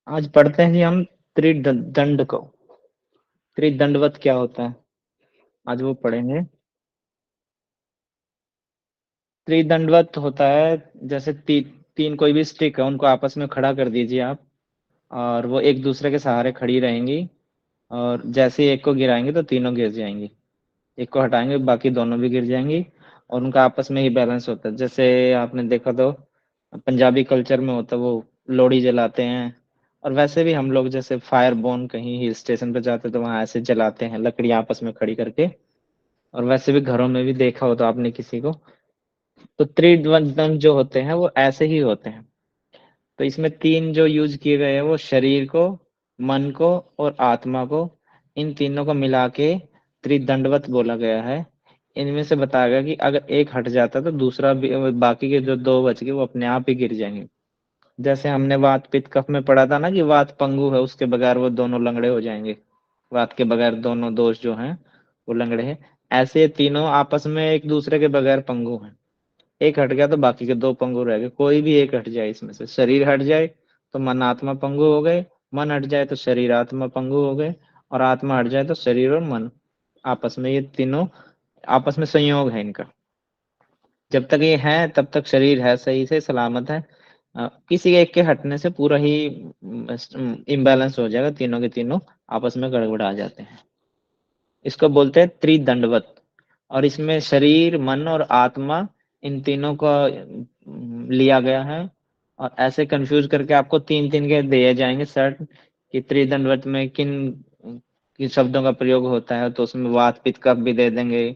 आज पढ़ते हैं जी हम त्रिदंड को। त्रिदंडवत क्या होता है, आज वो पढ़ेंगे। त्रिदंडवत होता है जैसे तीन कोई भी स्टिक है, उनको आपस में खड़ा कर दीजिए आप, और वो एक दूसरे के सहारे खड़ी रहेंगी। और जैसे ही एक को गिराएंगे तो तीनों गिर जाएंगी, एक को हटाएंगे बाकी दोनों भी गिर जाएंगी। और उनका आपस में ही बैलेंस होता है। जैसे आपने देखा तो पंजाबी कल्चर में होता है, वो लोहड़ी जलाते हैं। और वैसे भी हम लोग जैसे फायर बोन कहीं हिल स्टेशन पे जाते हैं तो वहां ऐसे जलाते हैं लकड़ी आपस में खड़ी करके। और वैसे भी घरों में भी देखा हो तो आपने किसी को। तो त्रिदंड जो होते हैं वो ऐसे ही होते हैं। तो इसमें तीन जो यूज किए गए हैं वो शरीर को, मन को और आत्मा को, इन तीनों को मिला के त्रिदंडवत बोला गया है। इनमें से बताया गया कि अगर एक हट जाता तो दूसरा भी, बाकी के जो दो बच गए वो अपने आप ही गिर जाएंगे। जैसे हमने वात पित्त कफ में पढ़ा था ना कि वात पंगु है, उसके बगैर वो दोनों लंगड़े हो जाएंगे। वात के बगैर दोनों दोष जो हैं वो लंगड़े हैं। ऐसे ये तीनों आपस में एक दूसरे के बगैर पंगु हैं। एक हट गया तो बाकी के दो पंगु रह गए। कोई भी एक हट जाए, इसमें से शरीर हट जाए तो मन आत्मा पंगु हो गए, मन हट जाए तो शरीर आत्मा पंगु हो गए, और आत्मा हट जाए तो शरीर और मन आपस में, ये तीनों आपस में संयोग है इनका। जब तक ये है तब तक शरीर है, सही से सलामत है। किसी एक के हटने से पूरा ही इम्बैलेंस हो जाएगा, तीनों के तीनों आपस में गड़बड़ा जाते हैं। इसको बोलते हैं त्रिदंडवत। और इसमें शरीर, मन और आत्मा, इन तीनों का लिया गया है। और ऐसे कंफ्यूज करके आपको तीन तीन के दिए जाएंगे सेट कि त्रिदंडवत में किन किन शब्दों का प्रयोग होता है। तो उसमें वात पित्त कफ भी दे देंगे,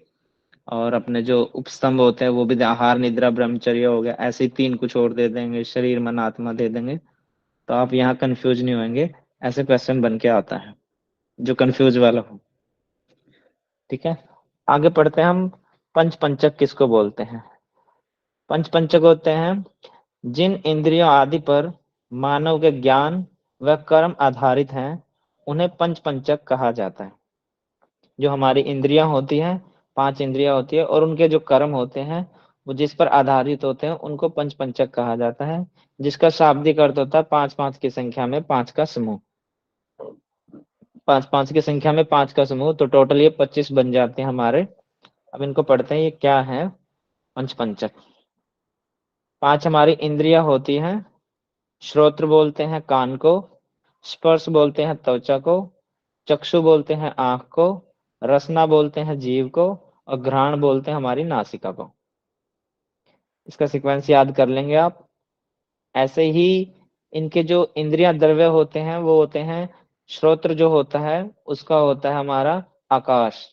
और अपने जो उपस्तंभ होते हैं वो भी आहार निद्रा ब्रह्मचर्य हो गया, ऐसे ही तीन कुछ और दे देंगे, शरीर मन आत्मा दे देंगे। तो आप यहाँ कंफ्यूज नहीं होंगे। ऐसे क्वेश्चन बन के आता है जो कंफ्यूज वाला हो। ठीक है, आगे पढ़ते हैं हम। पंच पंचक किसको बोलते हैं? पंच पंचक होते हैं जिन इंद्रियों आदि पर मानव के ज्ञान व कर्म आधारित हैं, उन्हें पंच पंचक कहा जाता है। जो हमारी इंद्रियां होती हैं, पांच इंद्रियां होती है, और उनके जो कर्म होते हैं वो जिस पर आधारित होते हैं, उनको पंच पंचक कहा जाता है। जिसका शाब्दिक अर्थ होता है पांच पांच की संख्या में पांच का समूह। पांच पांच की संख्या में पांच का समूह, तो टोटल ये 25 बन जाते हैं हमारे। अब इनको पढ़ते हैं, ये क्या है पंच पंचक। पांच हमारी इंद्रियां होती हैं। श्रोत्र बोलते हैं कान को, स्पर्श बोलते हैं त्वचा को, चक्षु बोलते हैं आंख को, रसना बोलते हैं जीव को, और घ्राण बोलते हैं हमारी नासिका को। इसका सीक्वेंस याद कर लेंगे आप। ऐसे ही इनके जो इंद्रियां द्रव्य होते हैं वो होते हैं, श्रोत्र जो होता है उसका होता है हमारा आकाश।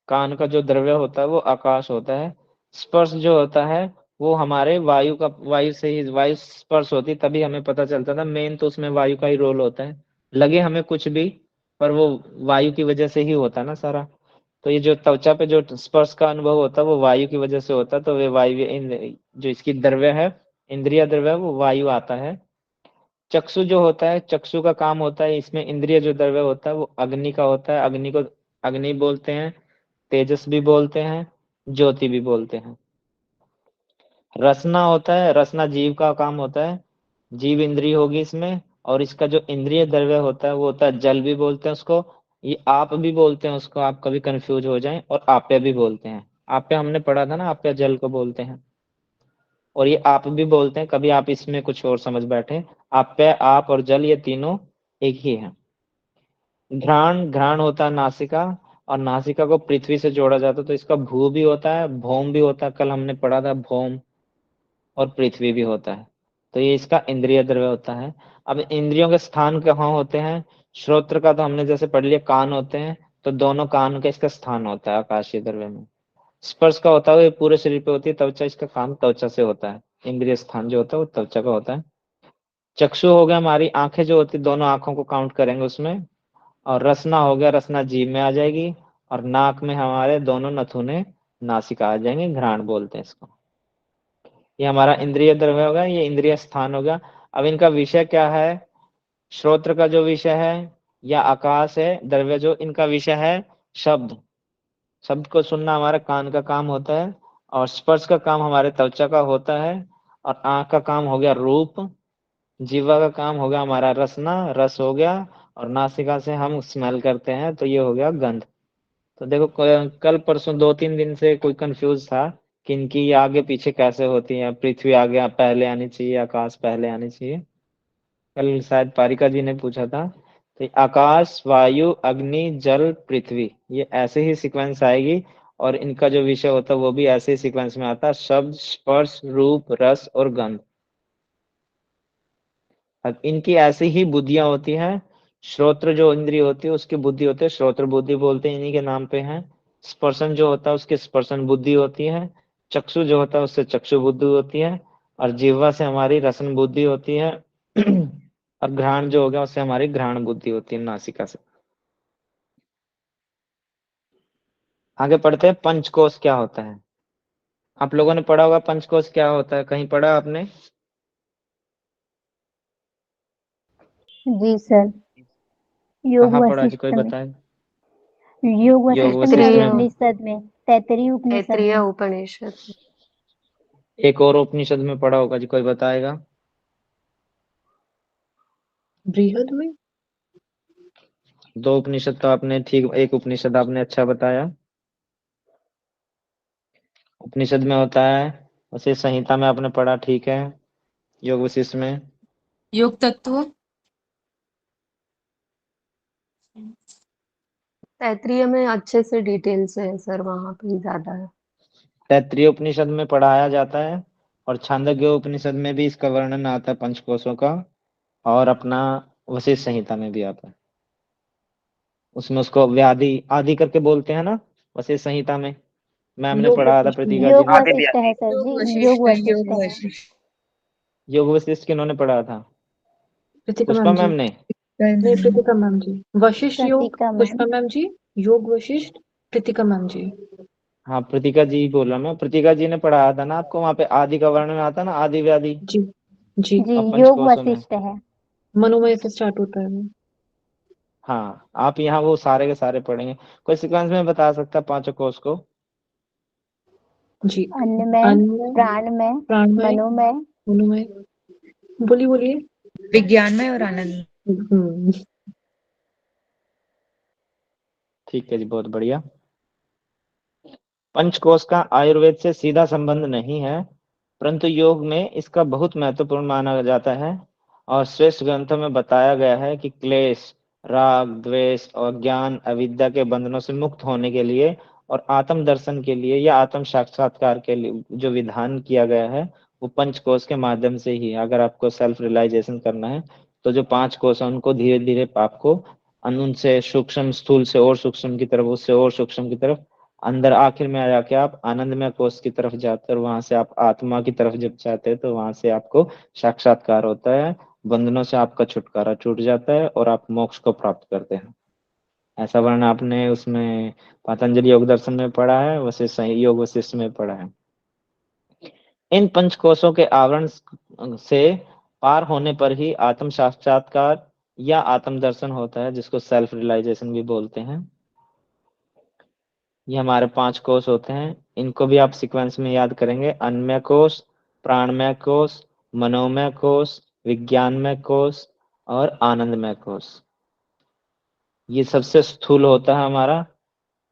कान का जो द्रव्य होता है वो आकाश होता है। स्पर्श जो होता है वो हमारे वायु का, वायु से ही वायु स्पर्श होती तभी हमें पता चलता था। मेन तो उसमें वायु का ही रोल होता है, लगे हमें कुछ भी, पर वो वायु की वजह से ही होता है ना सारा। तो ये जो त्वचा पे जो स्पर्श का अनुभव होता है वो वायु की वजह से होता है। तो वे वायु जो इसकी द्रव्य है, इंद्रिय द्रव्य है, वो वायु आता है। चक्षु जो होता है, चक्षु का काम होता है, इसमें इंद्रिय जो द्रव्य होता है वो अग्नि का होता है। अग्नि को अग्नि बोलते हैं, तेजस भी बोलते हैं, ज्योति भी बोलते हैं। रसना होता है, रसना जीव का काम होता है, जीव इंद्रिय होगी इसमें। और इसका जो इंद्रिय द्रव्य होता है वो होता है जल भी बोलते हैं उसको। ये आप भी बोलते हैं उसको, आप कभी कंफ्यूज हो जाएं। और आप्य भी बोलते हैं। आप्य हमने पढ़ा था ना, आप्य जल को बोलते हैं। और ये आप भी बोलते हैं, कभी आप इसमें कुछ और समझ बैठे। आप्य, आप और जल, ये तीनों एक ही है। घ्राण, घ्राण होता है नासिका। और नासिका को पृथ्वी से जोड़ा जाता है तो इसका भू भी होता है, भौम भी होता है। कल हमने पढ़ा था भौम। और पृथ्वी भी होता है। तो ये इसका इंद्रिय द्रव्य होता है। अब इंद्रियों के स्थान कहाँ होते हैं? श्रोत्र का तो हमने जैसे पढ़ लिया, कान होते हैं। तो दोनों कान का इसका स्थान होता है आकाशीय द्रव्य में। स्पर्श का होता है ये पूरे शरीर पे होती है। त्वचा, इसका काम त्वचा से होता है। इंद्रिय स्थान जो होता है वो त्वचा का होता है। चक्षु हो गया हमारी आंखें जो होती है, दोनों आंखों को काउंट करेंगे उसमें। और रसना हो गया, रसना जीभ में आ जाएगी। और नाक में हमारे दोनों नथुने नासिका आ जाएंगे, घ्राण बोलते हैं इसको। ये हमारा इंद्रिय द्रव्य होगा, ये इंद्रिय स्थान होगा। अब इनका विषय क्या है? श्रोत्र का जो विषय है या आकाश है द्रव्य, जो इनका विषय है शब्द। शब्द को सुनना हमारा कान का काम होता है। और स्पर्श का काम हमारे त्वचा का होता है। और आंख का काम हो गया रूप। जीवा का काम हो गया हमारा रसना, रस हो गया, और नासिका से हम स्मेल करते हैं, तो ये हो गया गंध। तो देखो कल परसों 2-3 दिन से कोई कंफ्यूज था कि इनकी ये आगे पीछे कैसे होती है, पृथ्वी आगे पहले आनी चाहिए, आकाश पहले आनी चाहिए। कल शायद पारिका जी ने पूछा था। तो आकाश, वायु, अग्नि, जल, पृथ्वी, ये ऐसे ही सीक्वेंस आएगी। और इनका जो विषय होता है वो भी ऐसे ही सीक्वेंस में आता है, शब्द, स्पर्श, रूप, रस और गंध। अब इनकी ऐसी ही बुद्धियां होती हैं। श्रोत्र जो इंद्रिय होती है उसकी बुद्धि होती है, श्रोत्र बुद्धि बोलते हैं, इन्हीं के नाम पे है। स्पर्शन जो होता है उसकी स्पर्शन बुद्धि होती है। चक्षु जो होता है उससे चक्षु बुद्धि होती है। और जिह्वा से हमारी रसन बुद्धि होती है। और घ्राण जो हो गया उससे हमारी घ्राण बुद्धि होती है, नासिका से। आगे पढ़ते हैं, पंचकोश क्या होता है। आप लोगों ने पढ़ा होगा पंचकोश क्या होता है, कहीं पढ़ा आपने? जी सर, योग कहाँ पढ़ा जी, कोई वशिष्ठ में। बताए? योग योग वशिष्ठ में और वशिष्ठ तैत्तिरीय में। उपनिषद में, तैत्तरीय उपनिषद तैत्तिरीय में। उपनिषद। एक और उपनिषद में पढ़ा होगा जी, कोई बताएगा? बृहद में। 2 उपनिषद तो आपने ठीक, एक उपनिषद आपने अच्छा बताया। उपनिषद में होता है, उसे संहिता में आपने पढ़ा, ठीक है। योग वशिष्ठ में। योग तत्व। तैत्तिरीय में अच्छे से डिटेल्स है सर, वहां पे ज्यादा है। तैत्तिरीय उपनिषद में पढ़ाया जाता है। और छांदोग्य उपनिषद में भी इसका वर्णन आता है पंचकोशों का। और अपना वशिष्ठ संहिता में भी आता है। उसमें उसको व्याधि आदि करके बोलते हैं ना, वशिष्ठ संहिता में। मैम ने योग पढ़ाया था, वशिष्ठ में। प्रतिका जी योग ने। वशिष्ठ है सर योग जी, योग वशिष्ठ है, वशिष्ठ योग है। वशिष्ठ। योग वशिष्ठ किन्होंने पढ़ा था? कृतिका पुष्पा मैम जी। मैम ने। नहीं, कृतिका मैम जी। वशिष्ठ योग कृतिका मैम। पुष्पा मैम जी। योग वशिष्ठ कृतिका मैम जी। हाँ, प्रतिका जी बोल रहा मैं, प्रतिका जी ने पढ़ाया था ना आपको, वहां पे आदि का वर्णन आता ना, आदि व्याधि। जी जी। जी, और योग पंचकोशों में। वशिष्ठ है। मनोमय से स्टार्ट होता है वो। हाँ, आप यहाँ वो सारे के सारे पढ़ेंगे। कोई सीक्वेंस में बता सकता है पांचों कोष को? जी। अन्नमय, अन्न, प्राणमय, प्राणमय, मनोमय। मनोमय। बोलिए बोलिए। विज्ञानमय और आनंद। हम्म। ठीक है जी, बहुत बढ़िया। पंचकोश का आयुर्वेद से सीधा संबंध नहीं है, परंतु योग में इसका बहुत महत्वपूर्ण माना जाता है। और श्रेष्ठ ग्रंथों में बताया गया है कि क्लेश, राग, द्वेष और ज्ञान अविद्या के बंधनों से मुक्त होने के लिए और आत्म दर्शन के लिए या आत्म साक्षात्कार के लिए जो विधान किया गया है वो पंचकोश के माध्यम से ही। अगर आपको सेल्फ रियलाइजेशन करना है तो जो 5 कोश है उनको धीरे धीरे आपको उनसे सूक्ष्म स्थूल से और सूक्ष्म की तरफ, उससे और सूक्ष्म की तरफ, अंदर आखिर में आ जाके आप आनंदमय कोष की तरफ जाते हैं। और वहां से आप आत्मा की तरफ जब जाते हैं तो वहां से आपको साक्षात्कार होता है, बंधनों से आपका छुटकारा छूट जाता है और आप मोक्ष को प्राप्त करते हैं। ऐसा वर्णन आपने उसमें पतंजलि योग दर्शन में पढ़ा है, वशिष्ठ योग वशिष्ठ में पढ़ा है। इन पंचकोशों के आवरण से पार होने पर ही आत्म साक्षात्कार या आत्म दर्शन होता है, जिसको सेल्फ रियलाइजेशन भी बोलते हैं। ये हमारे 5 कोश होते हैं, इनको भी आप सीक्वेंस में याद करेंगे। अन्नमय कोश, प्राणमय कोश, मनोमय कोश, विज्ञानमय कोश और आनंदमय कोश। ये सबसे स्थूल होता है हमारा।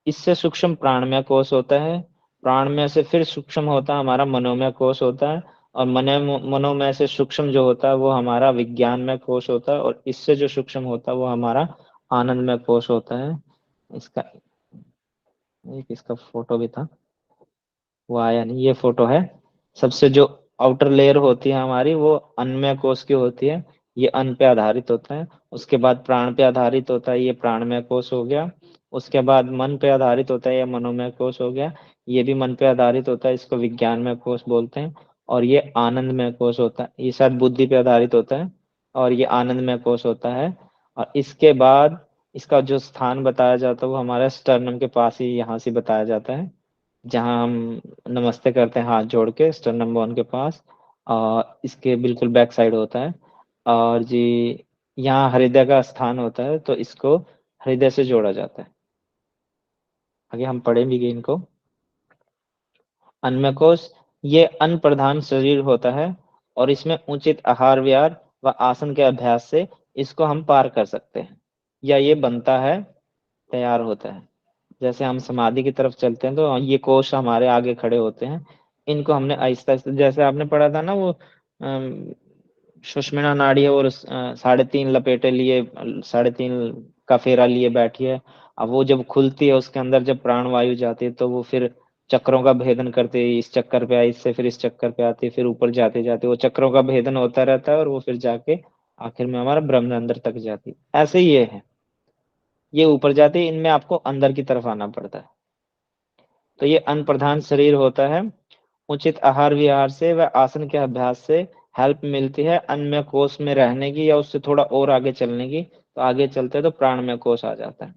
इससे सूक्ष्म प्राणमय कोश होता है। प्राणमय से फिर सूक्ष्म होता है हमारा मनोमय कोश होता है। और मनोमय से सूक्ष्म जो होता है वो हमारा विज्ञानमय कोश होता है। और इससे जो सूक्ष्म होता है वो हमारा आनंदमय कोश होता है। इसका एक इसका फोटो भी था, वो आया नहीं, ये फोटो है। सबसे जो आउटर लेयर होती है हमारी वो अन्नमय कोश की होती है, ये अन्न पे आधारित होता है। उसके बाद प्राण पे आधारित होता है, ये प्राणमय कोश हो गया। उसके बाद मन पे आधारित होता है, ये मनोमय कोश हो गया। ये भी मन पे आधारित होता है, इसको विज्ञानमय कोश बोलते हैं। और ये आनंदमय कोश होता है, ये शायद बुद्धि पे आधारित होता है। और ये आनंदमय कोश होता है। और इसके बाद इसका जो स्थान बताया जाता है वो हमारा स्टर्नम के पास ही यहाँ से बताया जाता है, जहाँ हम नमस्ते करते हैं हाथ जोड़ के, स्टर्नम बोन के पास। और इसके बिल्कुल बैक साइड होता है। और जी यहाँ हृदय का स्थान होता है, तो इसको हृदय से जोड़ा जाता है। आगे हम पढ़ेंगे इनको। अन्नकोश, ये अन्न प्रधान शरीर होता है और इसमें उचित आहार विहार व आसन के अभ्यास से इसको हम पार कर सकते हैं, या ये बनता है, तैयार होता है। जैसे हम समाधि की तरफ चलते हैं तो ये कोष हमारे आगे खड़े होते हैं, इनको हमने आहिस्ता आहिस्ता, जैसे आपने पढ़ा था ना वो सुषुम्ना नाड़ी है और 3.5 लपेटे लिए, 3.5 का फेरा लिए बैठी है। अब वो जब खुलती है उसके अंदर जब प्राण वायु जाती है तो वो फिर चक्रों का भेदन करते है, इस चक्कर पे आई, इससे फिर इस चक्कर पे आती है, फिर ऊपर जाते जाते वो चक्रों का भेदन होता रहता है और वो फिर जाके आखिर में हमारा ब्रह्म अंदर तक जाती है। ऐसे ही ये है, ये ऊपर जाती है, इनमें आपको अंदर की तरफ आना पड़ता है। तो ये अन्न प्रधान शरीर होता है। उचित आहार विहार से व आसन के अभ्यास से हेल्प मिलती है अन्नमय कोश में रहने की, या उससे थोड़ा और आगे चलने की। तो आगे चलते हैं तो प्राणमय कोश आ जाता है।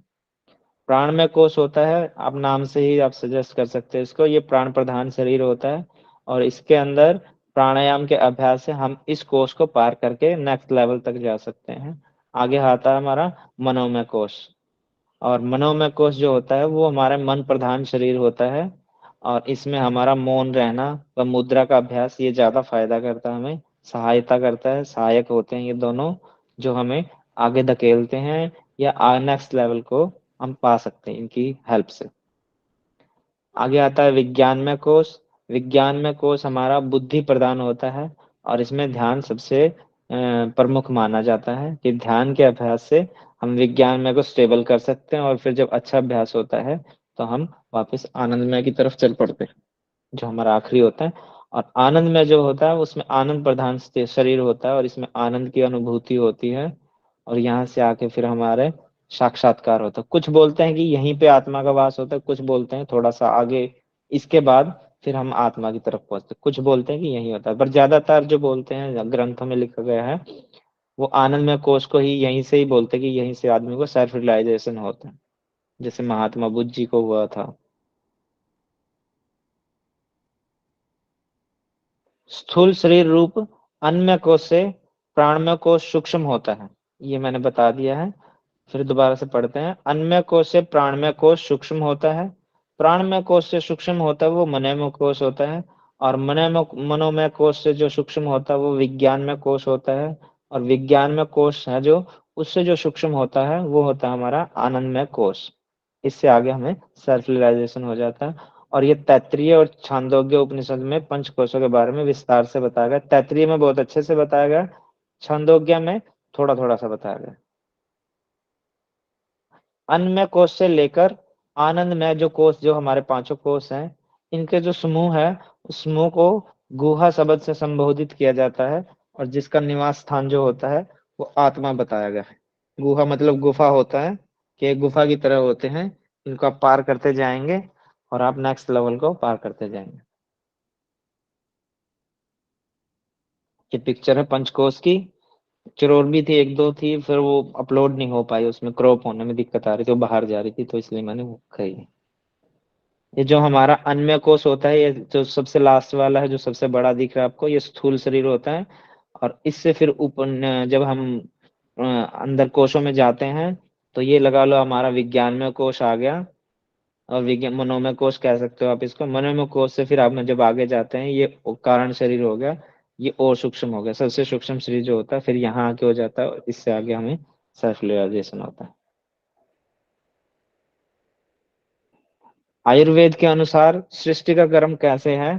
प्राणमय कोश होता है, आप नाम से ही आप सजेस्ट कर सकते हैं इसको, ये प्राण प्रधान शरीर होता है और इसके अंदर प्राणायाम के अभ्यास से हम इस कोश को पार करके नेक्स्ट लेवल तक जा सकते हैं। आगे आता है हमारा मनोमय कोश, और मनोमय कोश जो होता है वो हमारा मन प्रधान शरीर होता है और इसमें हमारा मौन रहना व मुद्रा का अभ्यास ये ज्यादा फायदा करता है, हमें सहायता करता है, सहायक होते हैं ये दोनों, जो हमें आगे धकेलते हैं या नेक्स्ट लेवल को हम पा सकते हैं इनकी हेल्प से। आगे आता है विज्ञानमय कोश। विज्ञानमय कोश हमारा बुद्धि प्रदान होता है और इसमें ध्यान सबसे प्रमुख माना जाता है कि ध्यान के अभ्यास से हम विज्ञानमय को स्टेबल कर सकते हैं और फिर जब अच्छा अभ्यास होता है तो हम वापस आनंदमय की तरफ चल पड़ते हैं, जो हमारा आखिरी होता है। और आनंद में जो होता है उसमें आनंद प्रधान शरीर होता है और इसमें आनंद की अनुभूति होती है और यहाँ से आके फिर हमारे साक्षात्कार होता है। कुछ बोलते हैं कि यहीं पे आत्मा का वास होता है, कुछ बोलते हैं थोड़ा सा आगे, इसके बाद फिर हम आत्मा की तरफ पहुंचते हैं, कुछ बोलते हैं कि यही होता है, पर ज्यादातर जो बोलते हैं ग्रंथों में लिखा गया है वो आनंदमय कोश को ही यहीं से ही बोलते हैं कि यहीं से आदमी को सेल्फ रियलाइजेशन होता है, जैसे महात्मा बुद्ध जी को हुआ था। स्थूल शरीर रूप अन्नमय कोश से प्राणमय कोश सूक्ष्म होता है, ये मैंने बता दिया है। फिर दोबारा से पढ़ते हैं। अन्नमय कोश से प्राणमय कोश सूक्ष्म होता है, प्राणमय कोश से सूक्ष्म होता है वो मनोमय कोश होता है, और मनोमय कोश से जो सूक्ष्म होता है वो विज्ञानमय कोश होता है, और विज्ञानमय कोश है जो उससे जो सूक्ष्म होता है वो होता है हमारा आनंदमय कोश। इससे आगे हमें सेल्फ रियलाइजेशन हो जाता है। और ये तैत्तिरीय और छांदोग्य उपनिषद में पंच कोशों के बारे में विस्तार से बताया गया। तैत्तिरीय में बहुत अच्छे से बताया गया, छांदोग्य में थोड़ा थोड़ा सा बताया गया। अन्नमय कोश से लेकर आनंदमय जो कोश, जो हमारे पांचों कोश हैं, इनके जो समूह है उस समूह को गुहा शब्द से संबोधित किया जाता है और जिसका निवास स्थान जो होता है वो आत्मा बताया गया है। गुहा मतलब गुफा होता है, कि एक गुफा की तरह होते हैं, इनको आप पार करते जाएंगे और आप नेक्स्ट लेवल को पार करते जाएंगे। ये पिक्चर है पंचकोश की, पिक्चर और भी थी, एक दो थी, फिर वो अपलोड नहीं हो पाई, उसमें क्रॉप होने में दिक्कत आ रही थी, वो बाहर जा रही थी, तो इसलिए मैंने वो कही। ये जो हमारा अन्य कोश होता है, ये जो सबसे लास्ट वाला है, जो सबसे बड़ा दिख रहा है आपको, ये स्थूल शरीर होता है। और इससे फिर ऊपर जब हम अंदर कोशों में जाते हैं तो ये लगा लो हमारा विज्ञानमय कोश आ गया, और विज्ञान मनोमय कोश कह सकते हो आप इसको। मनोमय कोश से फिर आप जब आगे जाते हैं ये कारण शरीर हो गया, ये और सूक्ष्म हो गया, सबसे सूक्ष्म शरीर जो होता है फिर यहाँ आके हो जाता है, और इससे आगे हमें सेल्फ रियलाइजेशन होता है। आयुर्वेद के अनुसार सृष्टि का क्रम कैसे है,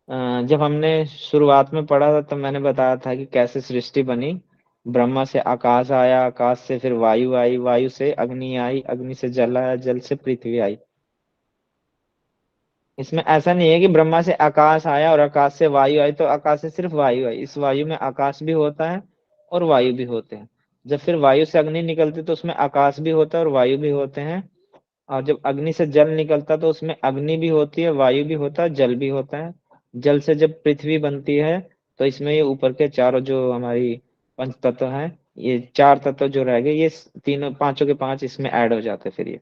जब हमने शुरुआत में पढ़ा था तब मैंने बताया था कि कैसे सृष्टि बनी। ब्रह्मा से आकाश आया, आकाश से फिर वायु आई, वायु से अग्नि आई, अग्नि से जल आया, जल से पृथ्वी आई। इसमें ऐसा नहीं है कि ब्रह्मा से आकाश आया और आकाश से वायु आई तो आकाश से सिर्फ वायु आई, इस वायु में आकाश भी होता है और वायु भी होते हैं। जब फिर वायु से अग्नि निकलती तो उसमें आकाश भी होता है और वायु भी होते हैं। और जब अग्नि से जल निकलता तो उसमें अग्नि भी होती है, वायु भी होता है, जल भी होता है। जल से जब पृथ्वी बनती है तो इसमें ये ऊपर के चारों जो हमारी पंच तत्व हैं, ये चार तत्व जो रह गए, ये तीनों पांचों के पांच इसमें ऐड हो जाते हैं। फिर ये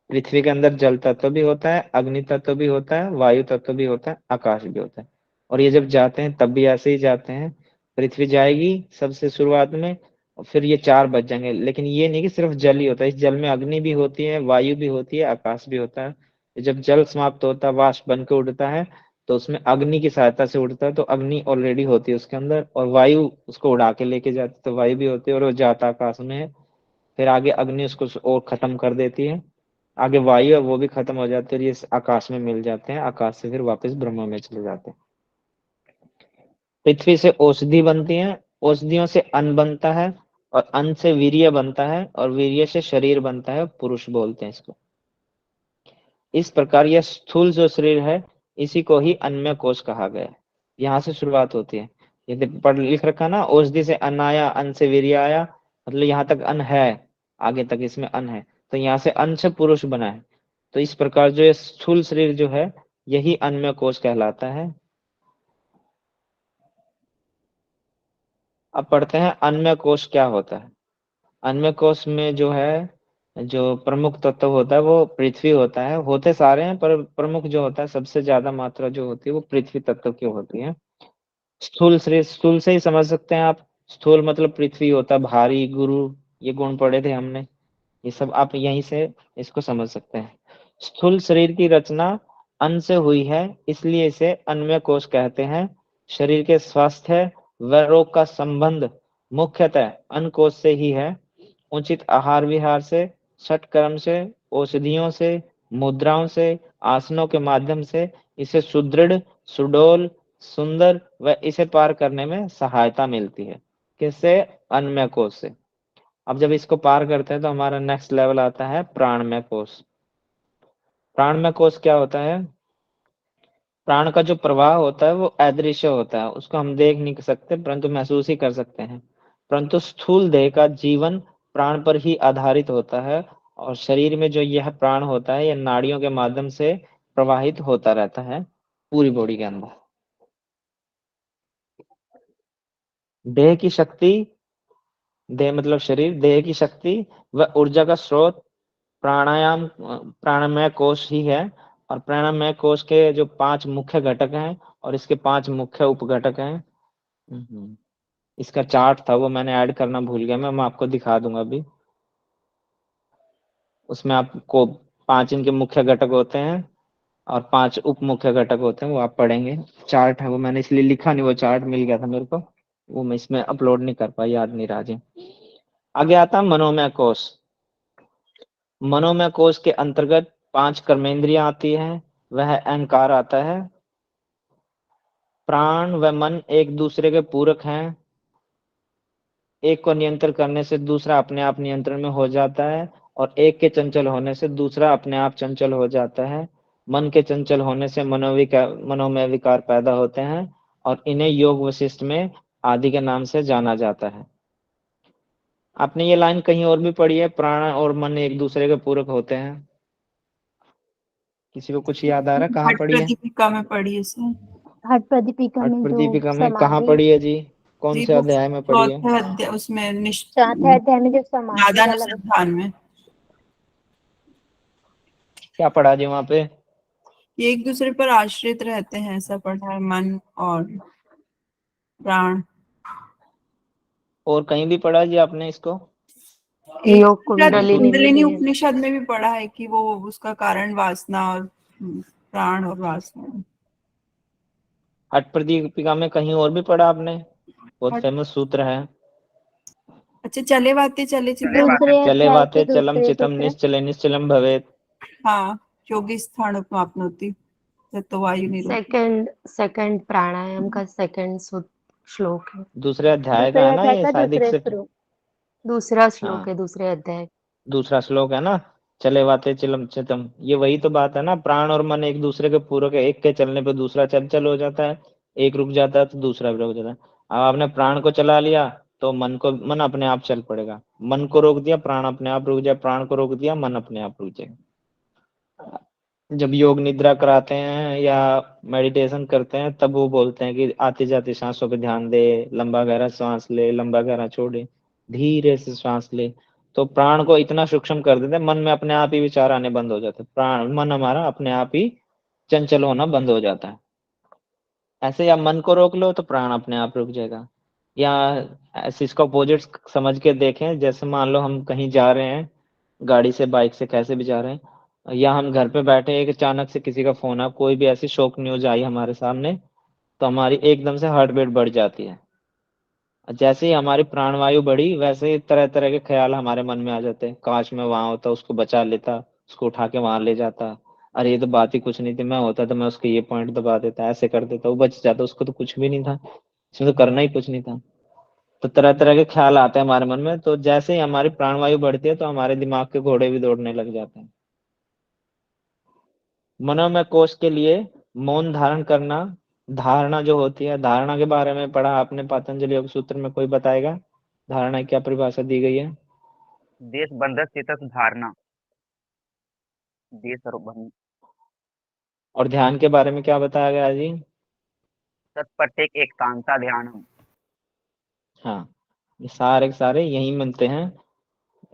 पृथ्वी के अंदर जल तत्व भी होता है, अग्नि तत्व भी होता है, वायु तत्व भी होता है, आकाश भी होता है। और ये जब जाते हैं तब भी ऐसे ही जाते हैं, पृथ्वी जाएगी सबसे शुरुआत में और फिर ये चार बच जाएंगे। लेकिन ये नहीं कि सिर्फ जल ही होता है, इस जल में अग्नि भी होती है, वायु भी होती है, आकाश भी होता है। जब जल समाप्त होता है, वाष्प बन के उड़ता है, तो उसमें अग्नि की सहायता से उड़ता है, तो अग्नि ऑलरेडी होती है उसके अंदर, और वायु उसको उड़ा के लेके जाती है, तो वायु भी होती है, और वो जाता आकाश में है। फिर आगे अग्नि उसको और खत्म कर देती है, आगे वायु है वो भी खत्म हो जाती है, और ये आकाश में मिल जाते हैं, आकाश से फिर वापस ब्रह्म में चले जाते हैं। पृथ्वी से औषधि बनती है, औषधियों से अन्न बनता है, और अन्न से वीर्य बनता है, और वीर्य से शरीर बनता है, पुरुष बोलते हैं इसको। इस प्रकार यह स्थूल जो शरीर है, इसी को ही अन्नमय कोश कहा गया है। यहाँ से शुरुआत होती है। यदि पढ़ लिख रखा ना, औषधि से अन्न आया, अन्न से वीर्य आया, मतलब यहाँ तक अन्न है, आगे तक इसमें अन्न है, तो यहाँ से अन्न से पुरुष बना है। तो इस प्रकार जो ये स्थूल शरीर जो है, यही अन्नमय कोश कहलाता है। अब पढ़ते हैं अन्नमय कोश क्या होता है। अन्नमय कोश में जो है, जो प्रमुख तत्व होता है वो पृथ्वी होता है। होते सारे हैं, पर प्रमुख जो होता है, सबसे ज्यादा मात्रा जो होती है वो पृथ्वी तत्व की होती है। स्थूल शरीर, स्थूल से ही समझ सकते हैं आप। स्थूल मतलब पृथ्वी होता है, भारी, गुरु, ये गुण पढ़े थे हमने, ये सब आप यहीं से इसको समझ सकते हैं। स्थूल शरीर की रचना अन्न से हुई है, इसलिए इसे अन्नमय कोश कहते हैं। शरीर के स्वास्थ्य व रोग का संबंध मुख्यतः अन्न कोश से ही है। उचित आहार विहार से, षटकर्म से, औषधियों से, मुद्राओं से, आसनों के माध्यम से इसे सुदृढ़, सुडौल, सुंदर व इसे पार करने में सहायता मिलती है। किससे? अन्नमय कोश से। अब जब इसको पार करते हैं तो हमारा नेक्स्ट लेवल आता है प्राणमय कोश। प्राणमय कोश क्या होता है? प्राण का जो प्रवाह होता है वो अदृश्य होता है, उसको हम देख नहीं सकते, परंतु महसूस ही कर सकते हैं। परंतु स्थूल देह का जीवन प्राण पर ही आधारित होता है, और शरीर में जो यह प्राण होता है, यह नाड़ियों के माध्यम से प्रवाहित होता रहता है पूरी बॉडी के अंदर। देह की शक्ति, देह मतलब शरीर, देह की शक्ति व ऊर्जा का स्रोत प्राणायाम, प्राणमय कोश ही है। और प्राणमय कोश के जो 5 मुख्य घटक हैं, और इसके 5 मुख्य उपघटक हैं। इसका चार्ट था, वो मैंने ऐड करना भूल गया, मैं आपको दिखा दूंगा अभी। उसमें आपको 5 इनके मुख्य घटक होते हैं, और 5 उप मुख्य घटक होते हैं, वो आप पढ़ेंगे। चार्ट है वो, मैंने इसलिए लिखा नहीं, वो चार्ट मिल गया था मेरे को, वो मैं इसमें अपलोड नहीं कर पाया, याद नहीं रहा जी। आगे आता मनोमय कोश। मनोमय कोश के अंतर्गत 5 कर्मेंद्रियां आती है, वह अहंकार आता है। प्राण व मन एक दूसरे के पूरक हैं, एक को नियंत्रण करने से दूसरा अपने आप नियंत्रण में हो जाता है, और एक के चंचल होने से दूसरा अपने आप चंचल हो जाता है। मन के चंचल होने से मनोमय विकार पैदा होते हैं, और इन्हें योग वशिष्ठ में आदि के नाम से जाना जाता है। आपने ये लाइन कहीं और भी पढ़ी है, प्राण और मन एक दूसरे के पूरक होते हैं? किसी को कुछ याद आ रहा है कहाँ हट पढ़ी है? प्रदीपिका में पढ़ी है सर। हट प्रदीपिका हठ में जो प्रदीपिका में कहाँ समाधि, पढ़ी है जी? कौन जी से वो अध्याय में पढ़ी है? चौथे अध्याय उसमें चौथे अध्याय में जो समाधि वाला नादानुसंधान में। क्या पढ़ा जी वहां पे? ये एक दूसरे पर आश्रित रहते हैं, ऐसा पढ़ा है, मन और प्राण। और कहीं भी पढ़ा जी आपने इसको? योग शायद कुंडलिनी में कुंडलिनी भी है। उपनिषद में भी पढ़ा है कि वो उसका कारण वासना और प्राण और वासना। हठ प्रदीपिका में कहीं और भी पढ़ा आपने? बहुत हट- फेमस सूत्र है। अच्छा, चले बातें चले चित्त। दूसरे चले अध्याय के वाते चलम दूसरे चितम सूत्र। निश्चले निश्चलम भवेत। हाँ, योगी स्थान अपनोति तो वायु निरोध। सेकंड प्राणायाम का सेकंड श्लोक है। दूसरे अध्याय का दूसरे है ना अध्याय ये का शायद, एक दूसरे से श्लोक। दूसरा श्लोक है हाँ, दूसरे अध्याय। दूसरा श्लोक है ना, चले वाते चलम चितम, ये वही तो बात है ना। प्राण और मन एक दूसरे के पूरक है, एक के चलने पे दूसरा चंचल हो जाता है, एक रुक जाता है तो दूसरा भी रुक जाता है। अब आपने प्राण को चला लिया तो मन अपने आप चल पड़ेगा, मन को रोक दिया प्राण अपने आप रुक जाए, प्राण को रोक दिया मन अपने आप रुक जाए। जब योग निद्रा कराते हैं या मेडिटेशन करते हैं, तब वो बोलते हैं कि आती जाती सांसों पे ध्यान दे, लंबा गहरा सांस ले, लंबा गहरा छोड़े, धीरे से सांस ले। तो प्राण को इतना सूक्ष्म कर देते हैं, मन में अपने आप ही विचार आने बंद हो जाते हैं, प्राण मन हमारा अपने आप ही चंचल होना बंद हो जाता है। ऐसे या मन को रोक लो तो प्राण अपने आप रुक जाएगा, या ऐसे इसका अपोजिट समझ के देखें। जैसे मान लो हम कहीं जा रहे हैं, गाड़ी से, बाइक से, कैसे भी जा रहे हैं, या हम घर पे बैठे एक अचानक से किसी का फोन आ, कोई भी ऐसी शॉक न्यूज आई हमारे सामने, तो हमारी एकदम से हार्ट बीट बढ़ जाती है। जैसे ही हमारी प्राणवायु बढ़ी वैसे ही तरह तरह के ख्याल हमारे मन में आ जाते हैं, काश मैं वहां होता, उसको बचा लेता, उसको उठा के वहां ले जाता, अरे ये तो बात ही कुछ नहीं थी, मैं होता तो मैं उसको ये पॉइंट दबा देता, ऐसे कर देता, वो बच जाता, उसको तो कुछ भी नहीं था, इसमें तो करना ही कुछ नहीं था। तो तरह तरह के ख्याल आते हैं हमारे मन में। तो जैसे ही हमारी प्राणवायु बढ़ती है तो हमारे दिमाग के घोड़े भी दौड़ने लग जाते हैं। मनोमय कोष के लिए मौन धारण करना, धारणा जो होती है, धारणा के बारे में पढ़ा आपने पातंजलि योग सूत्र में, कोई बताएगा धारणा की क्या परिभाषा दी गई है? देश बंधक चेतस धारणा, देश और और ध्यान के बारे में क्या बताया गया जी? तत्प्रत्येक एकांता ध्यानम। हाँ, ये सारे के सारे यही मिलते हैं।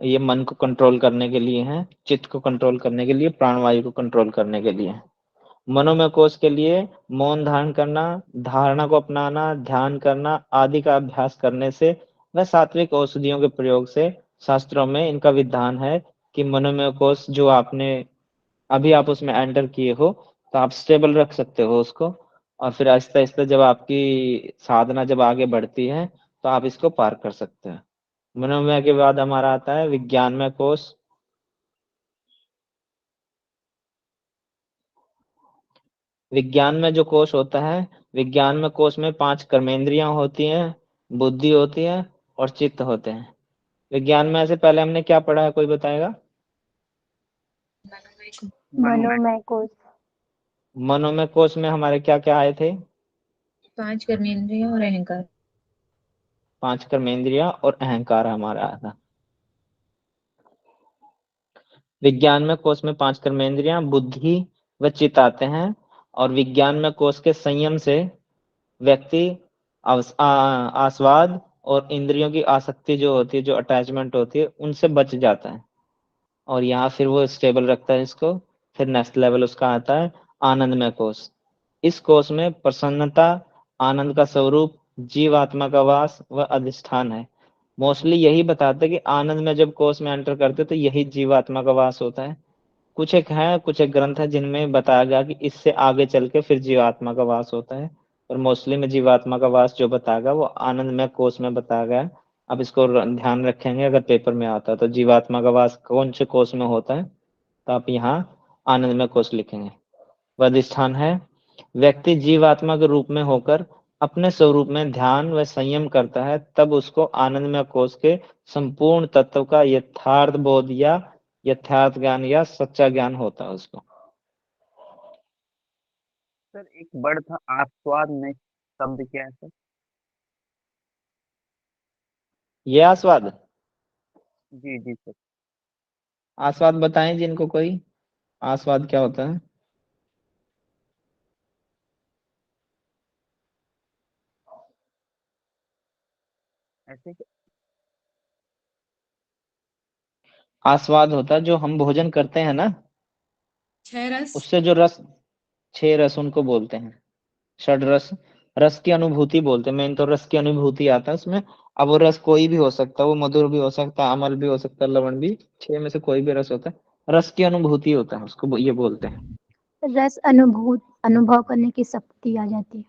ये मन को कंट्रोल करने के लिए हैं, चित्त को कंट्रोल करने के लिए, प्राणवायु को कंट्रोल करने के लिए। मनोमय कोष के लिए मौन धारण करना, धारणा को अपनाना, ध्यान करना आदि का अभ्यास करने से व सात्विक औषधियों के प्रयोग से, शास्त्रों में इनका विधान है कि मनोमय कोष जो आपने अभी आप उसमें एंटर किए हो, तो आप स्टेबल रख सकते हो उसको, और फिर आहिस्ता आहिस्ता जब आपकी साधना जब आगे बढ़ती है तो आप इसको पार कर सकते हैं। मनोमय के बाद हमारा आता है विज्ञानमय कोष। विज्ञान में जो कोष होता है, विज्ञान में कोष में 5 कर्मेंद्रियां होती हैं, बुद्धि होती है और चित्त होते हैं। विज्ञान में से पहले हमने क्या पढ़ा है, कोई बताएगा? मनोमय कोष। मनोमय कोष में हमारे क्या क्या आए थे? 5 कर्मेंद्रिय और अहंकार। 5 कर्मेंद्रियां और अहंकार हमारा आया था। विज्ञान में कोष में 5 कर्मेंद्रियां, बुद्धि व चित्त आते हैं। और विज्ञान में कोष के संयम से व्यक्ति आस्वाद और इंद्रियों की आसक्ति जो होती है, जो अटैचमेंट होती है, उनसे बच जाता है, और यहाँ फिर वो स्टेबल रखता है इसको। फिर नेक्स्ट लेवल उसका आता है आनंदमय कोष। इस कोष में प्रसन्नता, आनंद का स्वरूप, जीवात्मा का वास व अधिष्ठान है। मोस्टली यही बताते हैं कि आनंद में जब कोष में एंटर करते तो यही जीवात्मा का वास होता है। कुछ एक ग्रंथ है जिनमें बताया गया कि इससे आगे चल के फिर जीवात्मा का वास होता है, और मोस्टली में जीवात्मा का वास जो बताया गया वो आनंदमय कोष में बताया गया है। अब इसको ध्यान रखेंगे, अगर पेपर में आता है तो जीवात्मा का वास कौन से कोष में होता है, तो आप यहाँ आनंदमय कोष लिखेंगे। अधिष्ठान है, व्यक्ति जीवात्मा के रूप में होकर अपने स्वरूप में ध्यान व संयम करता है, तब उसको आनंदमय कोष के संपूर्ण तत्व का यथार्थ बोध या यथार्थ ज्ञान या सच्चा ज्ञान होता है उसको। सर एक वर्ड था आस्वाद में, शब्द क्या है सर? ये आस्वाद, जी जी सर। आस्वाद बताएं जिनको कोई, आस्वाद क्या होता है? ऐसे आस्वाद होता है जो हम भोजन करते हैं ना, 6 रस। उससे जो रस, 6 रस उनको बोलते हैं, षड रस, रस की अनुभूति बोलते हैं। मेन तो रस की अनुभूति आता है उसमें। अब वो रस कोई भी हो सकता है, वो मधुर भी हो सकता है, अम्ल भी हो सकता है, लवण भी, 6 में से कोई भी रस होता है, रस की अनुभूति होता है उसको ये बोलते हैं। रस अनुभव करने की शक्ति आ जाती है।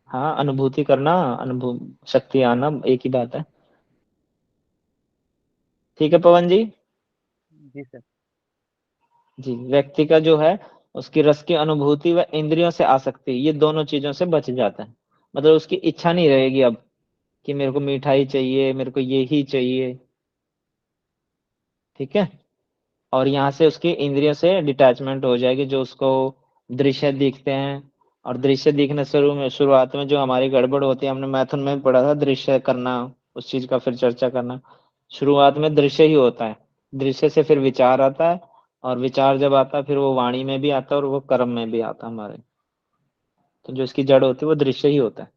हाँ, अनुभूति करना, अनुभव शक्ति आना एक ही बात है। ठीक है पवन जी? जी सर। जी, व्यक्ति का जो है उसकी रस की अनुभूति व इंद्रियों से आसक्ति, ये दोनों चीजों से बच जाता है। मतलब उसकी इच्छा नहीं रहेगी अब कि मेरे को मिठाई चाहिए, मेरे को ये ही चाहिए। ठीक है, और यहाँ से उसकी इंद्रियों से डिटैचमेंट हो जाएगी, जो उसको दृश्य दिखते हैं। और दृश्य दिखने शुरुआत में जो हमारी गड़बड़ होती है, हमने मैथुन में भी पढ़ा था, दृश्य करना, उस चीज का फिर चर्चा करना। शुरुआत में दृश्य ही होता है, दृश्य से फिर विचार आता है, और विचार जब आता है फिर वो वाणी में भी आता है और वो कर्म में भी आता है हमारे। तो जो इसकी जड़ होती है वो दृश्य ही होता है।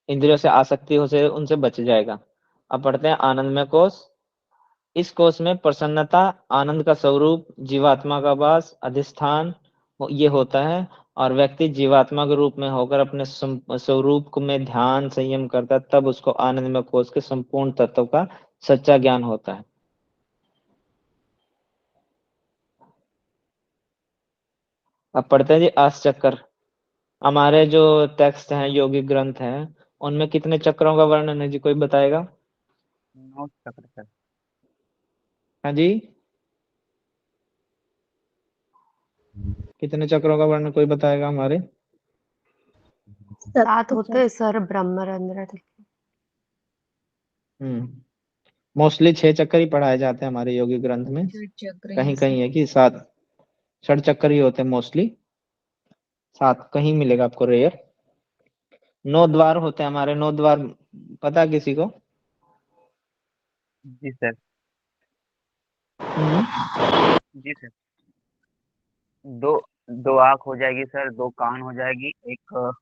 इंद्रियों से आसक्ति हो से उनसे बच जाएगा। अब पढ़ते हैं आनंदमय कोष। इस कोष में प्रसन्नता, आनंद का स्वरूप, जीवात्मा का वास, अधिष्ठान ये होता है, और व्यक्ति जीवात्मा के रूप में होकर अपने स्वरूप में ध्यान संयम करता है, तब उसको आनंदमय कोष के संपूर्ण तत्व का सच्चा ज्ञान होता है। अब पढ़ते हैं जी अष्ट चक्र। हमारे जो टेक्स्ट हैं, योगिक ग्रंथ हैं, उनमें कितने चक्रों का वर्णन है जी, कोई बताएगा? 9 चक्र सर। हाँ जी, कितने चक्रों का वर्णन कोई बताएगा हमारे? 7 होते हैं सर ब्रह्मरंध्र तक। मोस्टली 6 चक्कर ही पढ़ाए जाते हैं हमारे योगिक ग्रंथ में। षट चक्र कहीं हैं कहीं है कि 7 षट चक्कर ही होते हैं मोस्टली, 7 कहीं मिलेगा आपको रेयर। 9 द्वार होते हैं हमारे। 9 द्वार पता है किसी को? जी सर। हम्म, जी सर। दो दो आँख हो जाएगी सर, 2 कान हो जाएगी, एक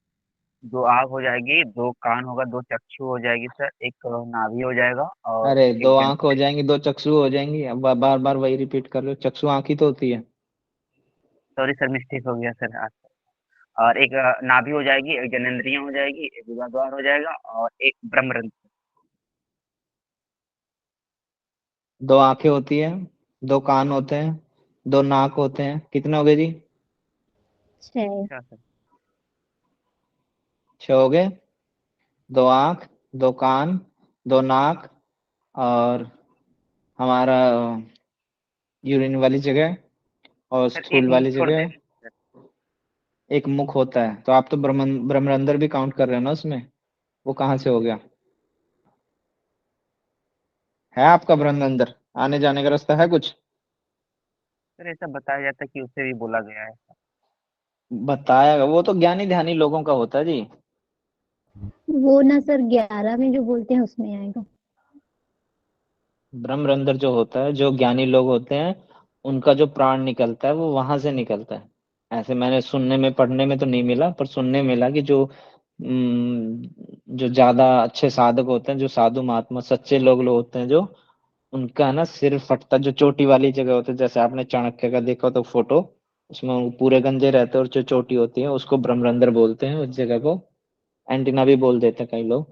2 आँख हो जाएगी, 2 कान होगा, 2 चक्षु हो जाएगी सर, एक नाभि हो जाएगा और अरे एक 2 जन। आंख हो जाएंगी, 2 चक्षु हो जाएंगी। अब बार बार वही रिपीट कर रहे हो, चक्षु आंख ही तो होती है। सॉरी सर, मिस्टेक हो गया सर आज। और एक नाभि हो जाएगी, एक जननेंद्रियां हो जाएगी, एक गुदाद्वार हो जाएगा और एक ब्रह्मरंध्र। 2 आंखें होती है, 2 कान होते हैं, 2 नाक होते हैं। कितने हो गए जी? 6। अच्छा सर। 6 हो गए। 2 आंख, 2 कान, 2 नाक, और हमारा यूरिन वाली जगह और सर एक स्थूल मुख वाली छोड़ जगह, देना सर। एक मुख होता है। तो आप तो ब्रह्मरंध्र भी काउंट कर रहे हो ना उसमें, वो कहाँ से हो गया? है आपका ब्रह्मरंध्र? आने जाने का रास्ता है कुछ? सर ऐसा बताया जाता है कि उसे भी बोला गया है। बताया, वो तो ज्ञानी ध्यानी लोगों का होता है जी। वो ना सर 11 में जो बोलते हैं उसमें आएगा। ब्रह्मरंध्र जो होता है, जो ज्ञानी लोग होते हैं, उनका जो प्राण निकलता है वो वहां से निकलता है। ऐसे मैंने सुनने में, पढ़ने में तो नहीं मिला, पर सुनने में मिला कि जो ज्यादा अच्छे साधक होते हैं, जो साधु महात्मा सच्चे लोग होते हैं, जो उनका ना सिर फटता, जो चोटी वाली जगह होती है, जैसे आपने चाणक्य का देखा तो फोटो, उसमें वो पूरे गंजे रहते हैं और जो चोटी होती है उसको ब्रह्मरंध्र बोलते हैं। उस जगह को एंटीना भी बोल देते हैं कई लोग।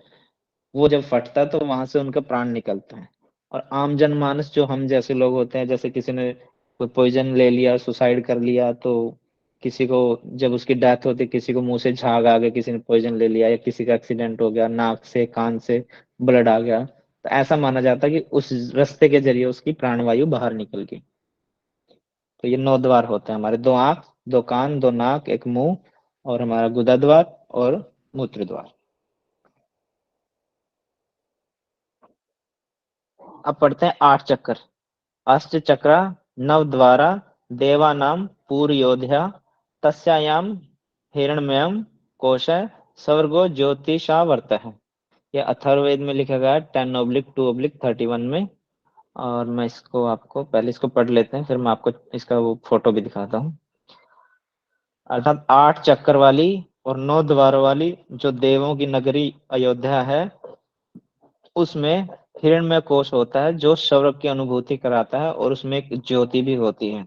वो जब फटता है तो वहां से उनका प्राण निकलता है। और आम जनमानस जो हम जैसे लोग होते हैं, जैसे किसी ने कोई पॉइजन ले लिया, सुसाइड कर लिया, तो किसी को जब उसकी डेथ होती है, किसी को मुंह से झाग आ गया, किसी ने पॉइजन ले लिया, या किसी का एक्सीडेंट हो गया, नाक से कान से ब्लड आ गया, तो ऐसा माना जाता है कि उस रास्ते के जरिए उसकी प्राणवायु बाहर निकल गई। तो ये 9 द्वार होते हैं हमारे। 2 आंख, 2 कान, 2 नाक, एक मुंह, और हमारा गुदा द्वार और मूत्र द्वार। अब पढ़ते हैं 8 चक्कर। अष्ट चक्रा नवद्वारा देवानां पूर्योध्या तस्यायाम हिरण्मयम् कोशः स्वर्गो ज्योतिषावर्तः। ये अथर्ववेद में लिखा गया है 10/2/31 में। और मैं इसको आपको पहले इसको पढ़ लेते हैं, फिर मैं आपको इसका वो फोटो भी दिखाता हूँ। अर्थात 8 चक्कर वाली और 9 द्वारों वाली जो देवों की नगरी अयोध्या है, उसमें हिरण्मय कोश होता है जो स्वर्ग की अनुभूति कराता है, और उसमें एक ज्योति भी होती है,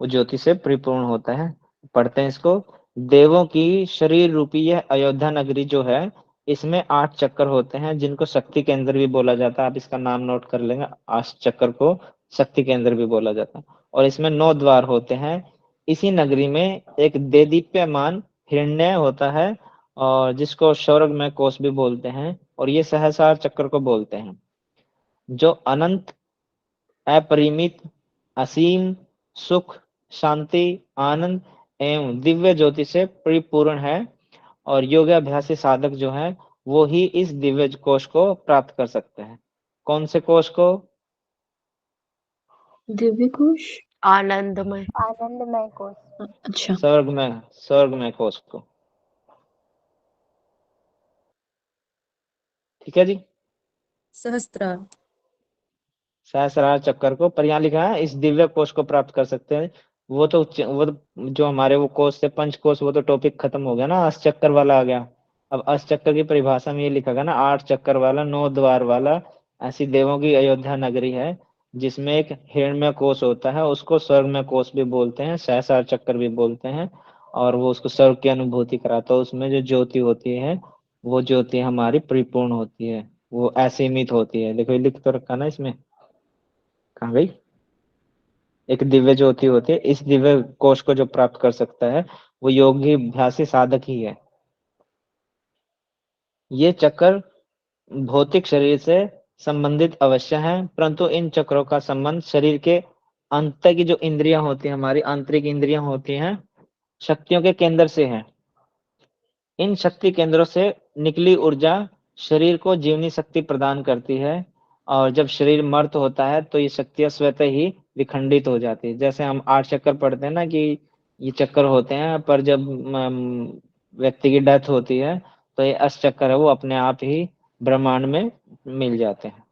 वो ज्योति से परिपूर्ण होता है। पढ़ते हैं इसको। देवों की शरीर रूपी यह अयोध्या नगरी जो है, इसमें 8 चक्कर होते हैं, जिनको शक्ति केंद्र भी बोला जाता है। आप इसका नाम नोट कर लेंगे, 8 चक्कर को शक्ति केंद्र भी बोला जाता है। और इसमें 9 द्वार होते हैं। इसी नगरी में एक देदीप्यमान हिरण्य होता है, और जिसको स्वर्ग में कोष भी बोलते हैं, और ये सहस्रार चक्र को बोलते हैं, जो अनंत, अपरिमित, असीम सुख, शांति, आनंद एवं दिव्य ज्योति से परिपूर्ण है। और योगाभ्यासी साधक जो है, वो ही इस दिव्य कोश को प्राप्त कर सकते हैं। कौन से कोश को? दिव्य कोश। आनंदमय। आनंदमय कोश। अच्छा। स्वर्ग में कोश को। ठीक है जी। सहस्त्रार। सहस्रार चक्कर को, पर यहाँ लिखा है इस दिव्य कोश को प्राप्त कर सकते हैं। वो तो जो हमारे वो कोश से पंच कोश, वो तो टॉपिक खत्म हो गया ना, अष्ट चक्कर वाला आ गया। अब अष्ट चक्कर की परिभाषा में ये लिखा गया ना, 8 चक्कर वाला, 9 द्वार वाला, ऐसी देवों की अयोध्या नगरी है जिसमें एक हिरण्मय कोश होता है, उसको स्वर्ग में कोश भी बोलते हैं, सहस्रार चक्कर भी बोलते हैं। और वो उसको स्वर्ग की अनुभूति कराता है। उसमें जो ज्योति होती है, वो ज्योति हमारी परिपूर्ण होती है, वो असीमित होती है। देखो ये लिख तो रखा ना इसमें, कहाँ गई? एक दिव्य ज्योति होती है। इस दिव्य कोश को जो प्राप्त कर सकता है वो योगी अभ्यासी साधक ही है। ये चक्र भौतिक शरीर से संबंधित अवश्य हैं, परंतु इन चक्रों का संबंध शरीर के अंत की जो इंद्रियां होती हैं, हमारी आंतरिक इंद्रियां होती हैं, शक्तियों के केंद्र से है। इन शक्ति केंद्रों से निकली ऊर्जा शरीर को जीवनी शक्ति प्रदान करती है, और जब शरीर मर्त होता है तो ये शक्तियां स्वतः ही विखंडित हो जाती है। जैसे हम 8 चक्कर पढ़ते हैं ना कि ये चक्कर होते हैं, पर जब व्यक्ति की डेथ होती है तो ये अष्टचक्र है वो अपने आप ही ब्रह्मांड में मिल जाते हैं,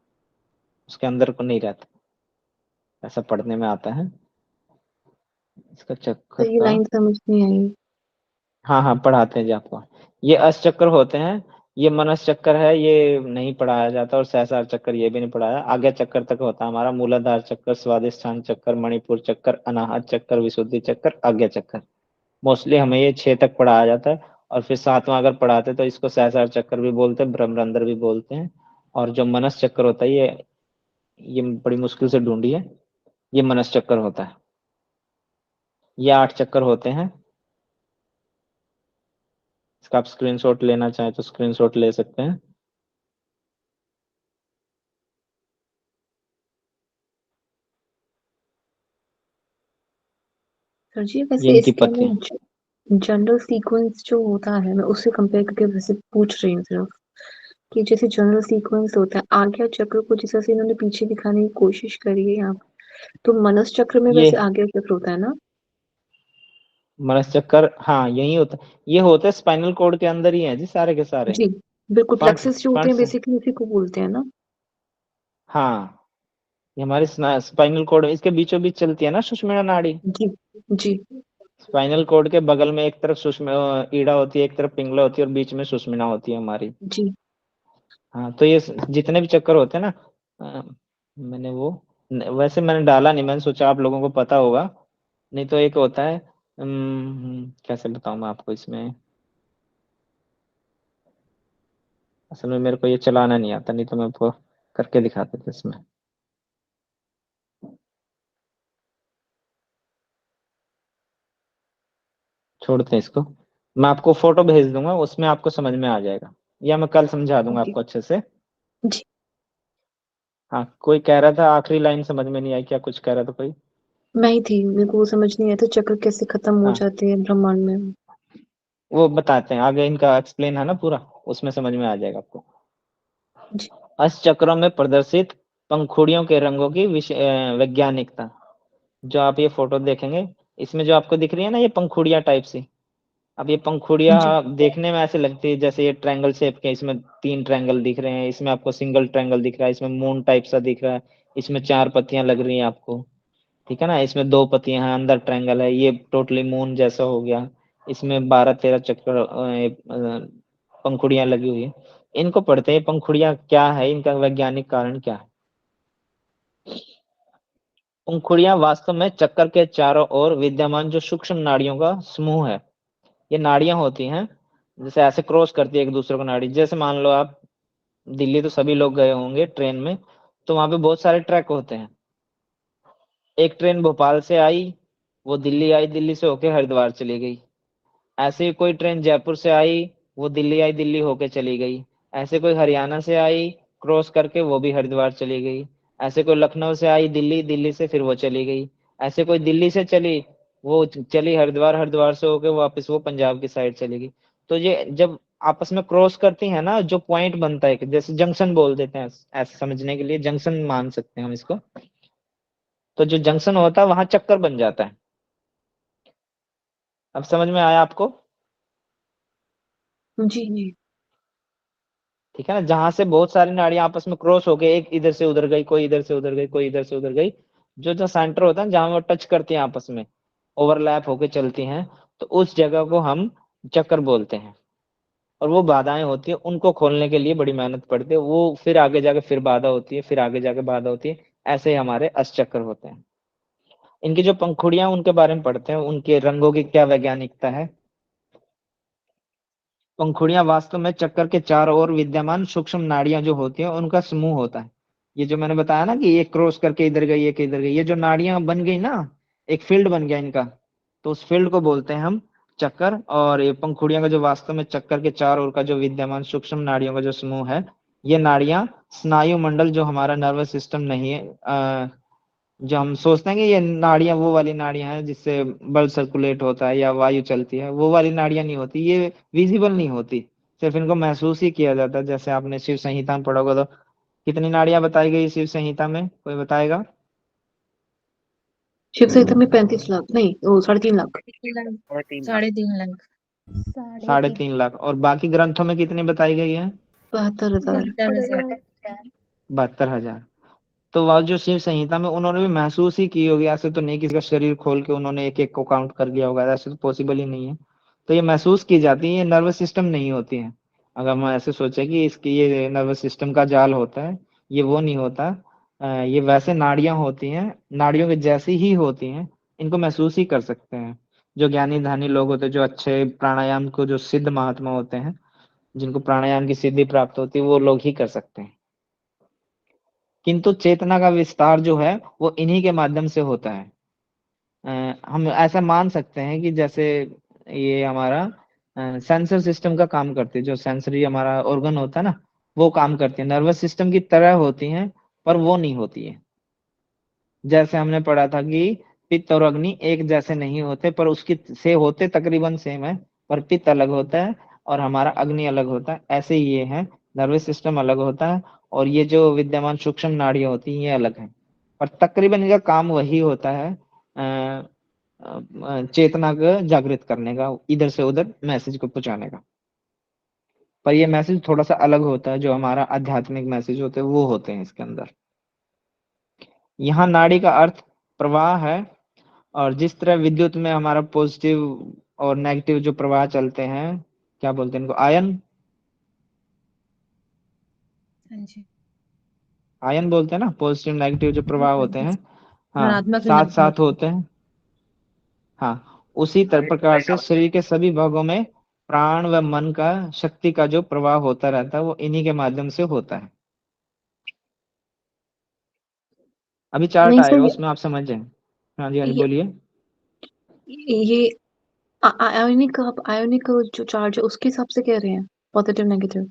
उसके अंदर को नहीं रहता, ऐसा पढ़ने में आता है। इसका चक्कर तो ये का लाइन समझ नहीं आई। हाँ हाँ पढ़ाते हैं जी आपको। ये अष्टचक्र होते हैं, ये मनस चक्कर है, ये नहीं पढ़ाया जाता, और सहस्रार चक्कर ये भी नहीं पढ़ाया। आज्ञा चक्कर तक होता है हमारा, मूलाधार चक्कर, स्वादिष्ठान चक्कर, मणिपुर चक्कर, अनाहत चक्कर, विशुद्धि चक्कर, आज्ञा चक्कर। मोस्टली हमें ये 6 तक पढ़ाया जाता है, और फिर 7वां अगर पढ़ाते तो इसको सहस्रार चक्कर भी बोलते हैं, ब्रह्मरंध्र भी बोलते हैं। और जो मनस चक्कर होता है ये बड़ी मुश्किल से ढूंढी है, ये मनस चक्कर होता है। ये 8 चक्कर होते हैं। इसका आप स्क्रीनशॉट लेना चाहें तो स्क्रीनशॉट ले सकते हैं। सर जी ये वैसे इनकी इसके पत्तियां। अंदर जनरल सीक्वेंस जो होता है, मैं उससे कंपेयर करके वैसे पूछ रही हूँ सिर्फ कि जैसे जनरल सीक्वेंस होता है आज्ञा चक्र को जिस तरह से इन्होंने पीछे दिखाने की कोशिश करी है यहाँ, तो मनस चक्र में ये वैसे आज्ञा चक्र होता है ना? मनस चक्कर हाँ यही होता है, ये होते हैं स्पाइनल कोड के अंदर ही है जी, सारे के सारे। जी बिल्कुल, फंड्स प्लेक्सस जो होते हैं फंड्स बेसिकली उसी को बोलते हैं ना? हाँ, ये हमारे स्पाइनल कोड इसके बीचों बीच चलती है ना सुषुम्ना नाड़ी। जी जी स्पाइनल कोड के बगल में एक तरफ सुषुम्ना ईड़ा होती है, एक तरफ पिंगला होती है, और बीच में सुषुम्ना होती है हमारी। जी। हाँ, तो ये जितने भी चक्कर होते हैं ना, मैंने वो वैसे मैंने डाला नहीं, मैंने सोचा आप लोगों को पता होगा। नहीं तो एक होता है, कैसे बताऊं मैं आपको, इसमें असल में मेरे को ये चलाना नहीं आता, नहीं तो मैं आपको करके दिखाते थे इसमें। छोड़ते हैं इसको, मैं आपको फोटो भेज दूंगा, उसमें आपको समझ में आ जाएगा, या मैं कल समझा दूंगा ओके आपको अच्छे से। जी। हाँ, कोई कह रहा था आखिरी लाइन समझ में नहीं आई, क्या कुछ कह रहा था कोई? मैं ही थी, मेरे को वो समझ नहीं आया था चक्र कैसे खत्म हो हाँ, जाते हैं ब्रह्मांड में। वो बताते हैं आगे, इनका एक्सप्लेन है ना पूरा, उसमें समझ में आ जाएगा आपको। जी अष्टचक्रों में प्रदर्शित पंखुड़ियों के रंगों की वैज्ञानिकता। जो आप ये फोटो देखेंगे, इसमें जो आपको दिख रही है ना ये पंखुड़ियां टाइप सी, अब ये जी पंखुड़ियां देखने में ऐसे लगती है जैसे ये ट्रायंगल शेप के, इसमें 3 ट्रायंगल दिख रहे हैं, इसमें आपको सिंगल ट्रायंगल दिख रहा है, इसमें मून टाइप सा दिख रहा है, इसमें 4 पत्तियां लग रही हैं आपको, ठीक है ना, इसमें 2 पत्तियां हैं, अंदर ट्रायंगल है, ये टोटली मून जैसा हो गया। इसमें 12-13 चक्कर पंखुड़ियां लगी हुई है। इनको पढ़ते हैं, पंखुड़ियां क्या है, इनका वैज्ञानिक कारण क्या है। पंखुड़ियां वास्तव में चक्कर के चारों ओर विद्यमान जो सूक्ष्म नाड़ियों का समूह है। ये नाड़ियां होती हैं, जैसे ऐसे क्रॉस करती है एक दूसरे को नाड़ी। जैसे मान लो आप दिल्ली तो सभी लोग गए होंगे ट्रेन में, तो वहां पे बहुत सारे ट्रैक होते हैं। एक ट्रेन भोपाल से आई, वो दिल्ली आई, दिल्ली से होके हरिद्वार चली गई। ऐसे ही कोई ट्रेन जयपुर से आई, वो दिल्ली आई, दिल्ली होके चली गई। ऐसे कोई हरियाणा से आई, क्रॉस करके वो भी हरिद्वार चली गई। ऐसे कोई लखनऊ से आई दिल्ली, दिल्ली से फिर वो चली गई। ऐसे कोई दिल्ली से चली, वो चली हरिद्वार, हरिद्वार से होके वापस वो पंजाब की साइड चली गई। तो ये जब आपस में क्रॉस करती है ना, जो पॉइंट बनता है, जैसे जंक्शन बोल देते हैं, ऐसे समझने के लिए जंक्शन मान सकते हैं हम इसको। तो जो जंक्शन होता है वहां चक्कर बन जाता है। अब समझ में आया आपको? जी जी ठीक है ना, जहां से बहुत सारी नाड़ियां आपस में क्रॉस होके एक इधर से उधर गई, कोई इधर से उधर गई, कोई इधर से उधर गई, जो जो सेंटर होता है जहां वो टच करती हैं आपस में, ओवरलैप होके चलती हैं, तो उस जगह को हम चक्कर बोलते हैं। और वो बाधाएं होती है, उनको खोलने के लिए बड़ी मेहनत पड़ती है, वो फिर आगे जाके फिर बाधा होती है, फिर आगे जाके बाधा होती है। ऐसे ही हमारे अष्टचक्र होते हैं। इनकी जो पंखुड़ियां उनके बारे में पढ़ते हैं, उनके रंगों की क्या वैज्ञानिकता है। पंखुड़ियां वास्तव में चक्कर के चारों ओर विद्यमान सूक्ष्म नाड़ियां जो होती हैं उनका समूह होता है। ये जो मैंने बताया ना कि ये क्रॉस करके इधर गई, एक इधर गई, ये जो नाड़ियां बन गई ना, एक फील्ड बन गया इनका, तो उस फील्ड को बोलते हैं हम चक्कर। और ये पंखुड़ियों का जो वास्तव में चक्कर के चार ओर का जो विद्यमान सूक्ष्म नाड़ियों का जो समूह है, ये नाड़ियां स्नायु मंडल, जो हमारा नर्वस सिस्टम नहीं है, जो हम सोचते हैं कि ये नाड़ियां वो वाली नाड़ियां हैं जिससे ब्लड सर्कुलेट होता है या वायु चलती है, वो वाली नाड़ियां नहीं होती, ये विजिबल नहीं होती, सिर्फ इनको महसूस ही किया जाता है। जैसे आपने शिव संहिता में पढ़ा होगा, तो कितनी नाड़ियां बताई गई शिव संहिता में, कोई बताएगा? शिव संहिता में 35 लाख नहीं, वो 3.5 लाख। 3.5 लाख। 3.5 लाख। 3.5 लाख। और बाकी ग्रंथों में कितनी बताई गई है? 72,000। 70,000। 72,000। तो वह जो शिव संहिता में उन्होंने भी महसूस ही की होगी, ऐसे तो नहीं किसी का शरीर खोल के उन्होंने एक एक को काउंट कर लिया होगा, ऐसे तो पॉसिबल ही नहीं है। तो ये महसूस की जाती है, ये नर्वस सिस्टम नहीं होती है। अगर हम ऐसे सोचे कि इसकी ये नर्वस सिस्टम का जाल होता है, ये वो नहीं होता। ये वैसे नाड़ियां होती हैं, नाड़ियों के जैसी ही होती हैं, इनको महसूस ही कर सकते हैं। जो ज्ञानी ध्यानी लोग होते हैं, जो अच्छे प्राणायाम को जो सिद्ध महात्मा होते हैं, जिनको प्राणायाम की सिद्धि प्राप्त होती है, वो लोग ही कर सकते हैं। किंतु चेतना का विस्तार जो है वो इन्हीं के माध्यम से होता है। हम ऐसा मान सकते हैं कि जैसे ये हमारा सेंसर सिस्टम का काम करती है, जो सेंसरी हमारा ऑर्गन होता है ना, वो काम करती है, नर्वस सिस्टम की तरह होती हैं, पर वो नहीं होती है। जैसे हमने पढ़ा था कि पित्त और अग्नि एक जैसे नहीं होते, पर उसकी से होते तकरीबन सेम है, पर पित्त अलग होता है और हमारा अग्नि अलग होता है। ऐसे ही ये है, नर्वस सिस्टम अलग होता है और ये जो विद्यमान सूक्ष्म नाड़ियां होती हैं ये अलग है, पर तकरीबन इनका काम वही होता है, चेतना को जागृत करने का, इधर से उधर मैसेज को पहुंचाने का। पर ये मैसेज थोड़ा सा अलग होता है, जो हमारा आध्यात्मिक मैसेज होते हैं वो होते हैं इसके अंदर। यहाँ नाड़ी का अर्थ प्रवाह है, और जिस तरह विद्युत में हमारा पॉजिटिव और नेगेटिव जो प्रवाह चलते हैं, क्या बोलते हैं इनको, आयन, हाँ जी। आयन बोलते हैं ना, पॉजिटिव नेगेटिव जो प्रवाह होते हैं, हाँ, धनात्मक साथ साथ ऋणात्मक। होते हैं। हाँ, उसी तरह प्रकार से शरीर के सभी भागों में प्राण व मन का शक्ति का जो प्रवाह होता रहता है, वो इन्हीं के माध्यम से होता है। अभी चार्ट नहीं आएगा, सर, उसमें आप समझ जाएंगे। हाँ जी, हाँ जी, ये बोलिए। ये आयोनिक, आप आयोनिक जो चार्ज है उसके हिसाब से कह रहे हैं, पॉजिटिव नेगेटिव?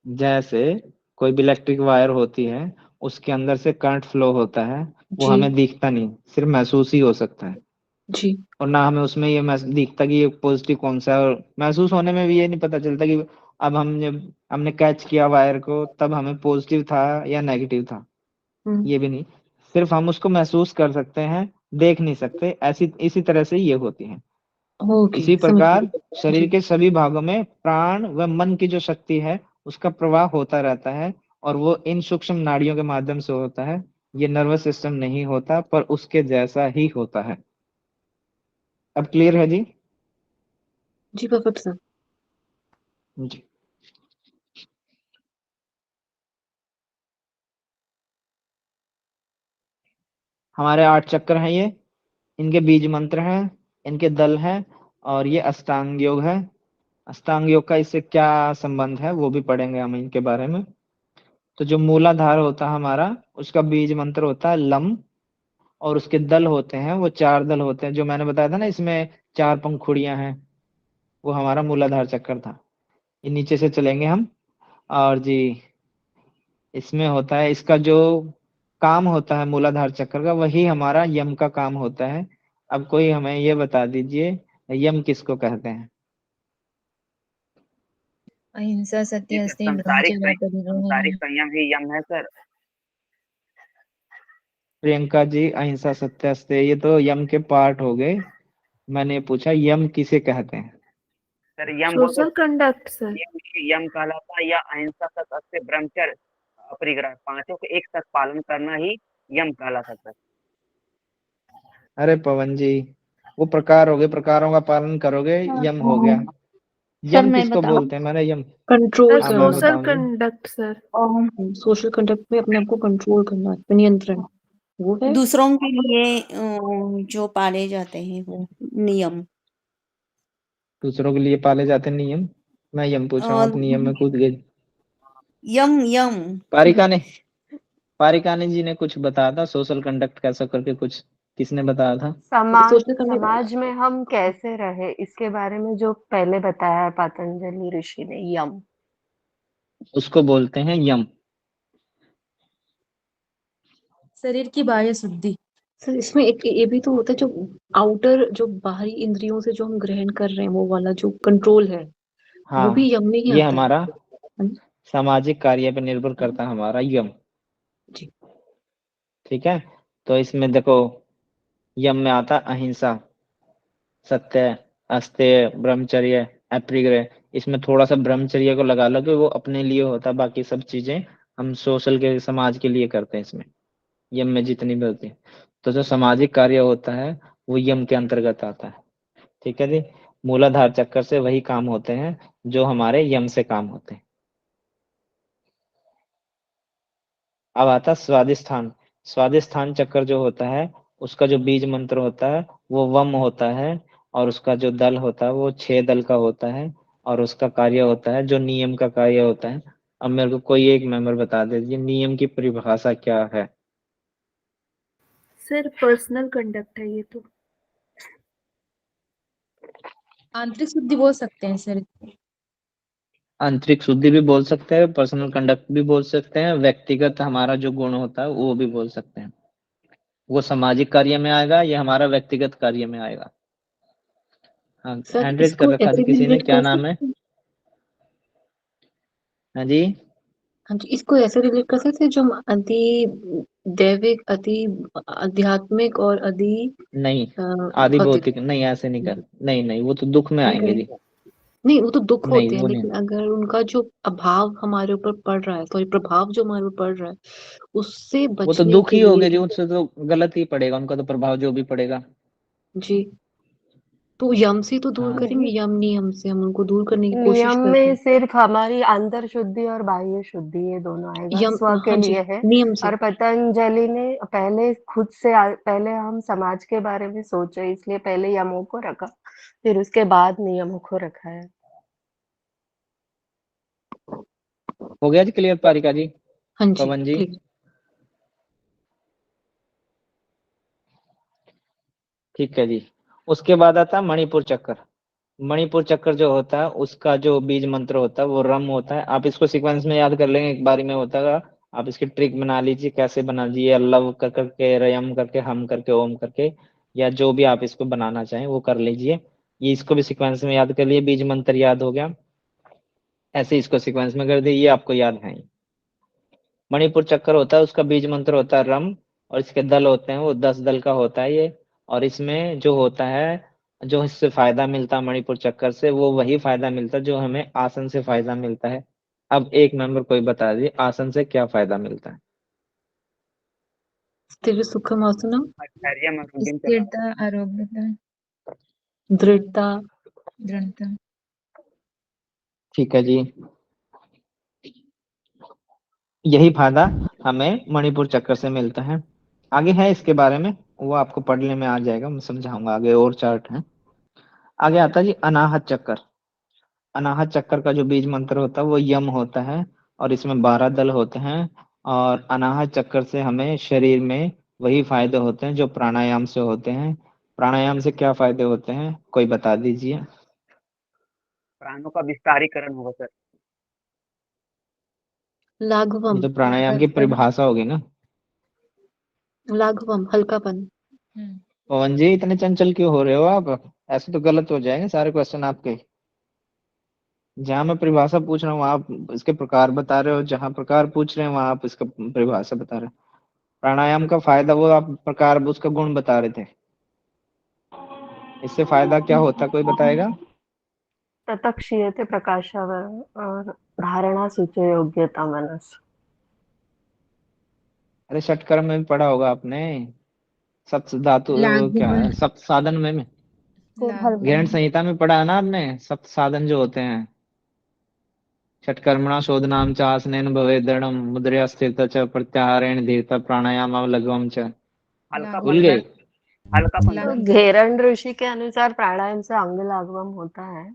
जैसे कोई भी इलेक्ट्रिक वायर होती है, उसके अंदर से करंट फ्लो होता है, वो जी हमें दिखता नहीं, सिर्फ महसूस ही हो सकता है। जी। और ना हमें उसमें ये दिखता कि ये पॉजिटिव कौन सा है, और महसूस होने में भी ये नहीं पता चलता कि अब हमने कैच किया वायर को, तब हमें पॉजिटिव था या नेगेटिव था, ये भी नहीं। सिर्फ हम उसको महसूस कर सकते हैं, देख नहीं सकते। ऐसी इसी तरह से ये होती है। ओके, इसी समझ प्रकार गई। शरीर जी। के सभी भागों में प्राण व मन की जो शक्ति है, उसका प्रवाह होता रहता है, और वो इन सूक्ष्म नाड़ियों के माध्यम से होता है। ये नर्वस सिस्टम नहीं होता, पर उसके जैसा ही होता है। अब क्लियर है जी? जी परफेक्ट सर। जी। हमारे 8 चक्र हैं ये, इनके बीज मंत्र हैं, इनके दल हैं, और ये अष्टांग योग है। अष्टांग योग का इससे क्या संबंध है वो भी पढ़ेंगे हम इनके बारे में। तो जो मूलाधार होता है हमारा, उसका बीज मंत्र होता है लम, और उसके दल होते हैं, वो 4 दल होते हैं, जो मैंने बताया था ना, इसमें 4 पंखुड़ियां हैं, वो हमारा मूलाधार चक्र था। ये नीचे से चलेंगे हम, और जी इसमें होता है, इसका जो काम होता है मूलाधार चक्र का, वही हमारा यम का काम होता है। अब कोई हमें ये बता दीजिए, यम किसको कहते हैं? अहिंसा, सत्य, एक अस्तेय, ब्रह्मचर्य, संसारिक परिग्रह। संयम ही यम है सर। प्रियंका जी, अहिंसा सत्य अस्तेय ये तो यम के पार्ट हो गए। मैंने पूछा यम किसे कहते हैं? सर यम वो तो सोशल कंडक्ट सर। यम कहलाता है, या अहिंसा सत्य अस्तेय ब्रह्मचर्य अपरिग्रह, पांचों के एक साथ पालन करना ही यम कहलाता है। अरे पवन जी, वो प्रकार हो गए, प्रकारों का पालन करोगे, यम हो गया। सर यम मैं किसको बताऊं? बोलते हैं? मैंने यम, कंट्रोल हाँ मैम करना, सोशल बताऊं जी। Conduct sir. सोशल कंडक्ट में अपने आप को कंट्रोल करना, नियंत्रण, वो है। दूसरों के लिए जो पाले जाते हैं वो नियम। दूसरों के लिए पाले जाते नियम, मैं यम पूछ रहा हूँ, आप नियम में कूद गए। यम यम। पारिका ने पारिकानी जी ने कुछ बताया था, सोशल कंडक्ट कैसा करके कुछ किसने बताया था? सोशल कंडक्ट समाज में हम कैसे रहे इसके बारे में जो पहले बताया है पतंजलि ऋषि ने, यम। उसको बोलते हैं यम। शरीर की बाह्य शुद्धि। सर इसमें एक ये भी तो होता है, जो आउटर, जो बाहरी इंद्रियों से जो हम ग्रहण कर रहे हैं, वो वाला जो कंट्रोल है, वो भी हाँ, यम में ही ये आता है। हमारा है ना? सामाजिक कार्य पे निर्भर करता है हमारा यम। जी। ठीक है, तो इसमें देखो यम में आता है अहिंसा, सत्य, अस्तेय, ब्रह्मचर्य, अपरिग्रह। इसमें थोड़ा सा ब्रह्मचर्य को लगा लो कि वो अपने लिए होता है, बाकी सब चीजें हम सोशल के समाज के लिए करते हैं इसमें, यम में जितनी भी होती है। तो जो सामाजिक कार्य होता है वो यम के अंतर्गत आता है। ठीक है जी, मूलाधार चक्कर से वही काम होते हैं जो हमारे यम से काम होते हैं। अब आता है स्वादिष्ठान। स्वादिष्ठान चक्कर जो होता है उसका जो बीज मंत्र होता है वो वम होता है, और उसका जो दल होता है वो 6 दल का होता है, और उसका कार्य होता है जो नियम का कार्य होता है। अब मेरे को कोई एक मेंबर बता दीजिए नियम की परिभाषा क्या है? सर पर्सनल कंडक्ट है ये तो। आंतरिक शुद्धि बोल सकते हैं सर। आंतरिक शुद्धि भी बोल सकते हैं, पर्सनल कंडक्ट भी बोल सकते हैं, व्यक्तिगत हमारा जो गुण होता है वो भी बोल सकते हैं। वो सामाजिक कार्य में आएगा या हमारा व्यक्तिगत कार्य में आएगा? हाँ, सर हैंड रेज कर इसको रखा ऐसे जी भी किसी ने, रिलेट क्या कर नाम है? सकते हैं। हाँ जी। हाँ जी, इसको ऐसे रिलेट कर सकते हैं, जो हम अति दैविक, अति आध्यात्मिक और अति नहीं, आदि भौतिक। भौतिक नहीं, ऐसे नहीं कर, नहीं नहीं, वो तो दुख में नहीं आएंगे करें। जी। नहीं, वो तो दुख नहीं होते हैं, वो नहीं, लेकिन अगर उनका जो अभाव हमारे ऊपर पड़ रहा है, सॉरी, प्रभाव जो हमारे ऊपर पड़ रहा है, उससे वो तो बचने दुख के ही हो लिए। गए जी, उससे तो गलत ही पड़ेगा, उनका तो प्रभाव जो भी पड़ेगा। जी, तो यम से तो दूर हाँ, करेंगे, यम नियम से हम उनको दूर करने की कोशिश नियम करते में हैं। सिर्फ हमारी अंतर शुद्धि और बाह्य शुद्धि ये दोनों आएगा, यम, स्व के हाँ जी, लिए है। नियम से। और पतंजलि ने पहले खुद से पहले हम समाज के बारे में सोचे, इसलिए पहले यमों को रखा, फिर उसके बाद नियमों को रखा है। हो गया जी क्लियर पारिका जी? हाँ जी, पवन जी? क्लियर। ठीक है जी। उसके बाद आता है मणिपुर चक्कर। मणिपुर चक्कर जो होता है उसका जो बीज मंत्र होता है वो रम होता है। आप इसको सीक्वेंस में याद कर लेंगे, एक बारी में होता है। आप इसकी ट्रिक बना लीजिए, कैसे बना लीजिए, लव कर करके, रयम करके, हम करके, ओम करके, या जो भी आप इसको बनाना चाहें वो कर लीजिए। ये इसको भी सीक्वेंस में याद कर लिए, बीज मंत्र याद हो गया, ऐसे इसको सीक्वेंस में कर दिए, ये आपको याद है। मणिपुर चक्कर होता है उसका बीज मंत्र होता है रम, और इसके दल होते हैं वो 10 दल का होता है ये। और इसमें जो होता है, जो इससे फायदा मिलता है मणिपुर चक्कर से, वो वही फायदा मिलता है जो हमें आसन से फायदा मिलता है। अब एक मेंबर कोई बता दिए आसन से क्या फायदा मिलता है? स्थिर सुखम आसनम, आचार्य मनुदिन चला। स्थिरता, आरोग्यता, दृढ़ता। दृढ़ता। ठीक है जी, यही फायदा हमें मणिपुर चक्कर से मिलता है। आगे है इसके बारे में, वो आपको पढ़ने में आ जाएगा, मैं समझाऊंगा आगे, और चार्ट है। आगे आता है जी अनाहत चक्कर। अनाहत चक्कर का जो बीज मंत्र होता है वो यम होता है, और इसमें 12 दल होते हैं। और अनाहत चक्कर से हमें शरीर में वही फायदे होते हैं जो प्राणायाम से होते हैं। प्राणायाम से क्या फायदे होते हैं कोई बता दीजिए? प्राणों का विस्तारीकरण होगा सर। ये लाघवम। तो प्राणायाम की परिभाषा होगी ना। लाघवम, हल्कापन। पवन जी इतने चंचल क्यों हो रहे हो आप? ऐसे तो गलत हो जाएंगे सारे क्वेश्चन आपके। जहाँ मैं परिभाषा पूछ रहा हूँ आप इसके प्रकार बता रहे हो, जहाँ प्रकार पूछ रहे हैं वहां आप इसका परिभाषा बता रहे हो। प्राणायाम का फायदा वो आप प्रकार उसका गुण बता रहे थे, इससे फायदा क्या होता कोई बताएगा? ततक्षीयते प्रकाशावर और धारणा सूचे योग्यता मनस। अरे षटकर्म में भी पढ़ा होगा आपने, सप्त धातु, क्या लाघव, है सप्त साधन में गृहण संहिता में पढ़ा है ना आपने, सप्त साधन जो होते हैं। षटकर्मणा शोधनाम च आसनेन भवेत् दृढ़म् मुद्रया स्थिरता च प्रत्याहारेण धीरता प्राणायाम लघवम च। भूल हल्कापन गए? सर, हल्कापन तो सर। घेरन ऋषि के अनुसार प्राणायाम से अंग लाघवम होता है।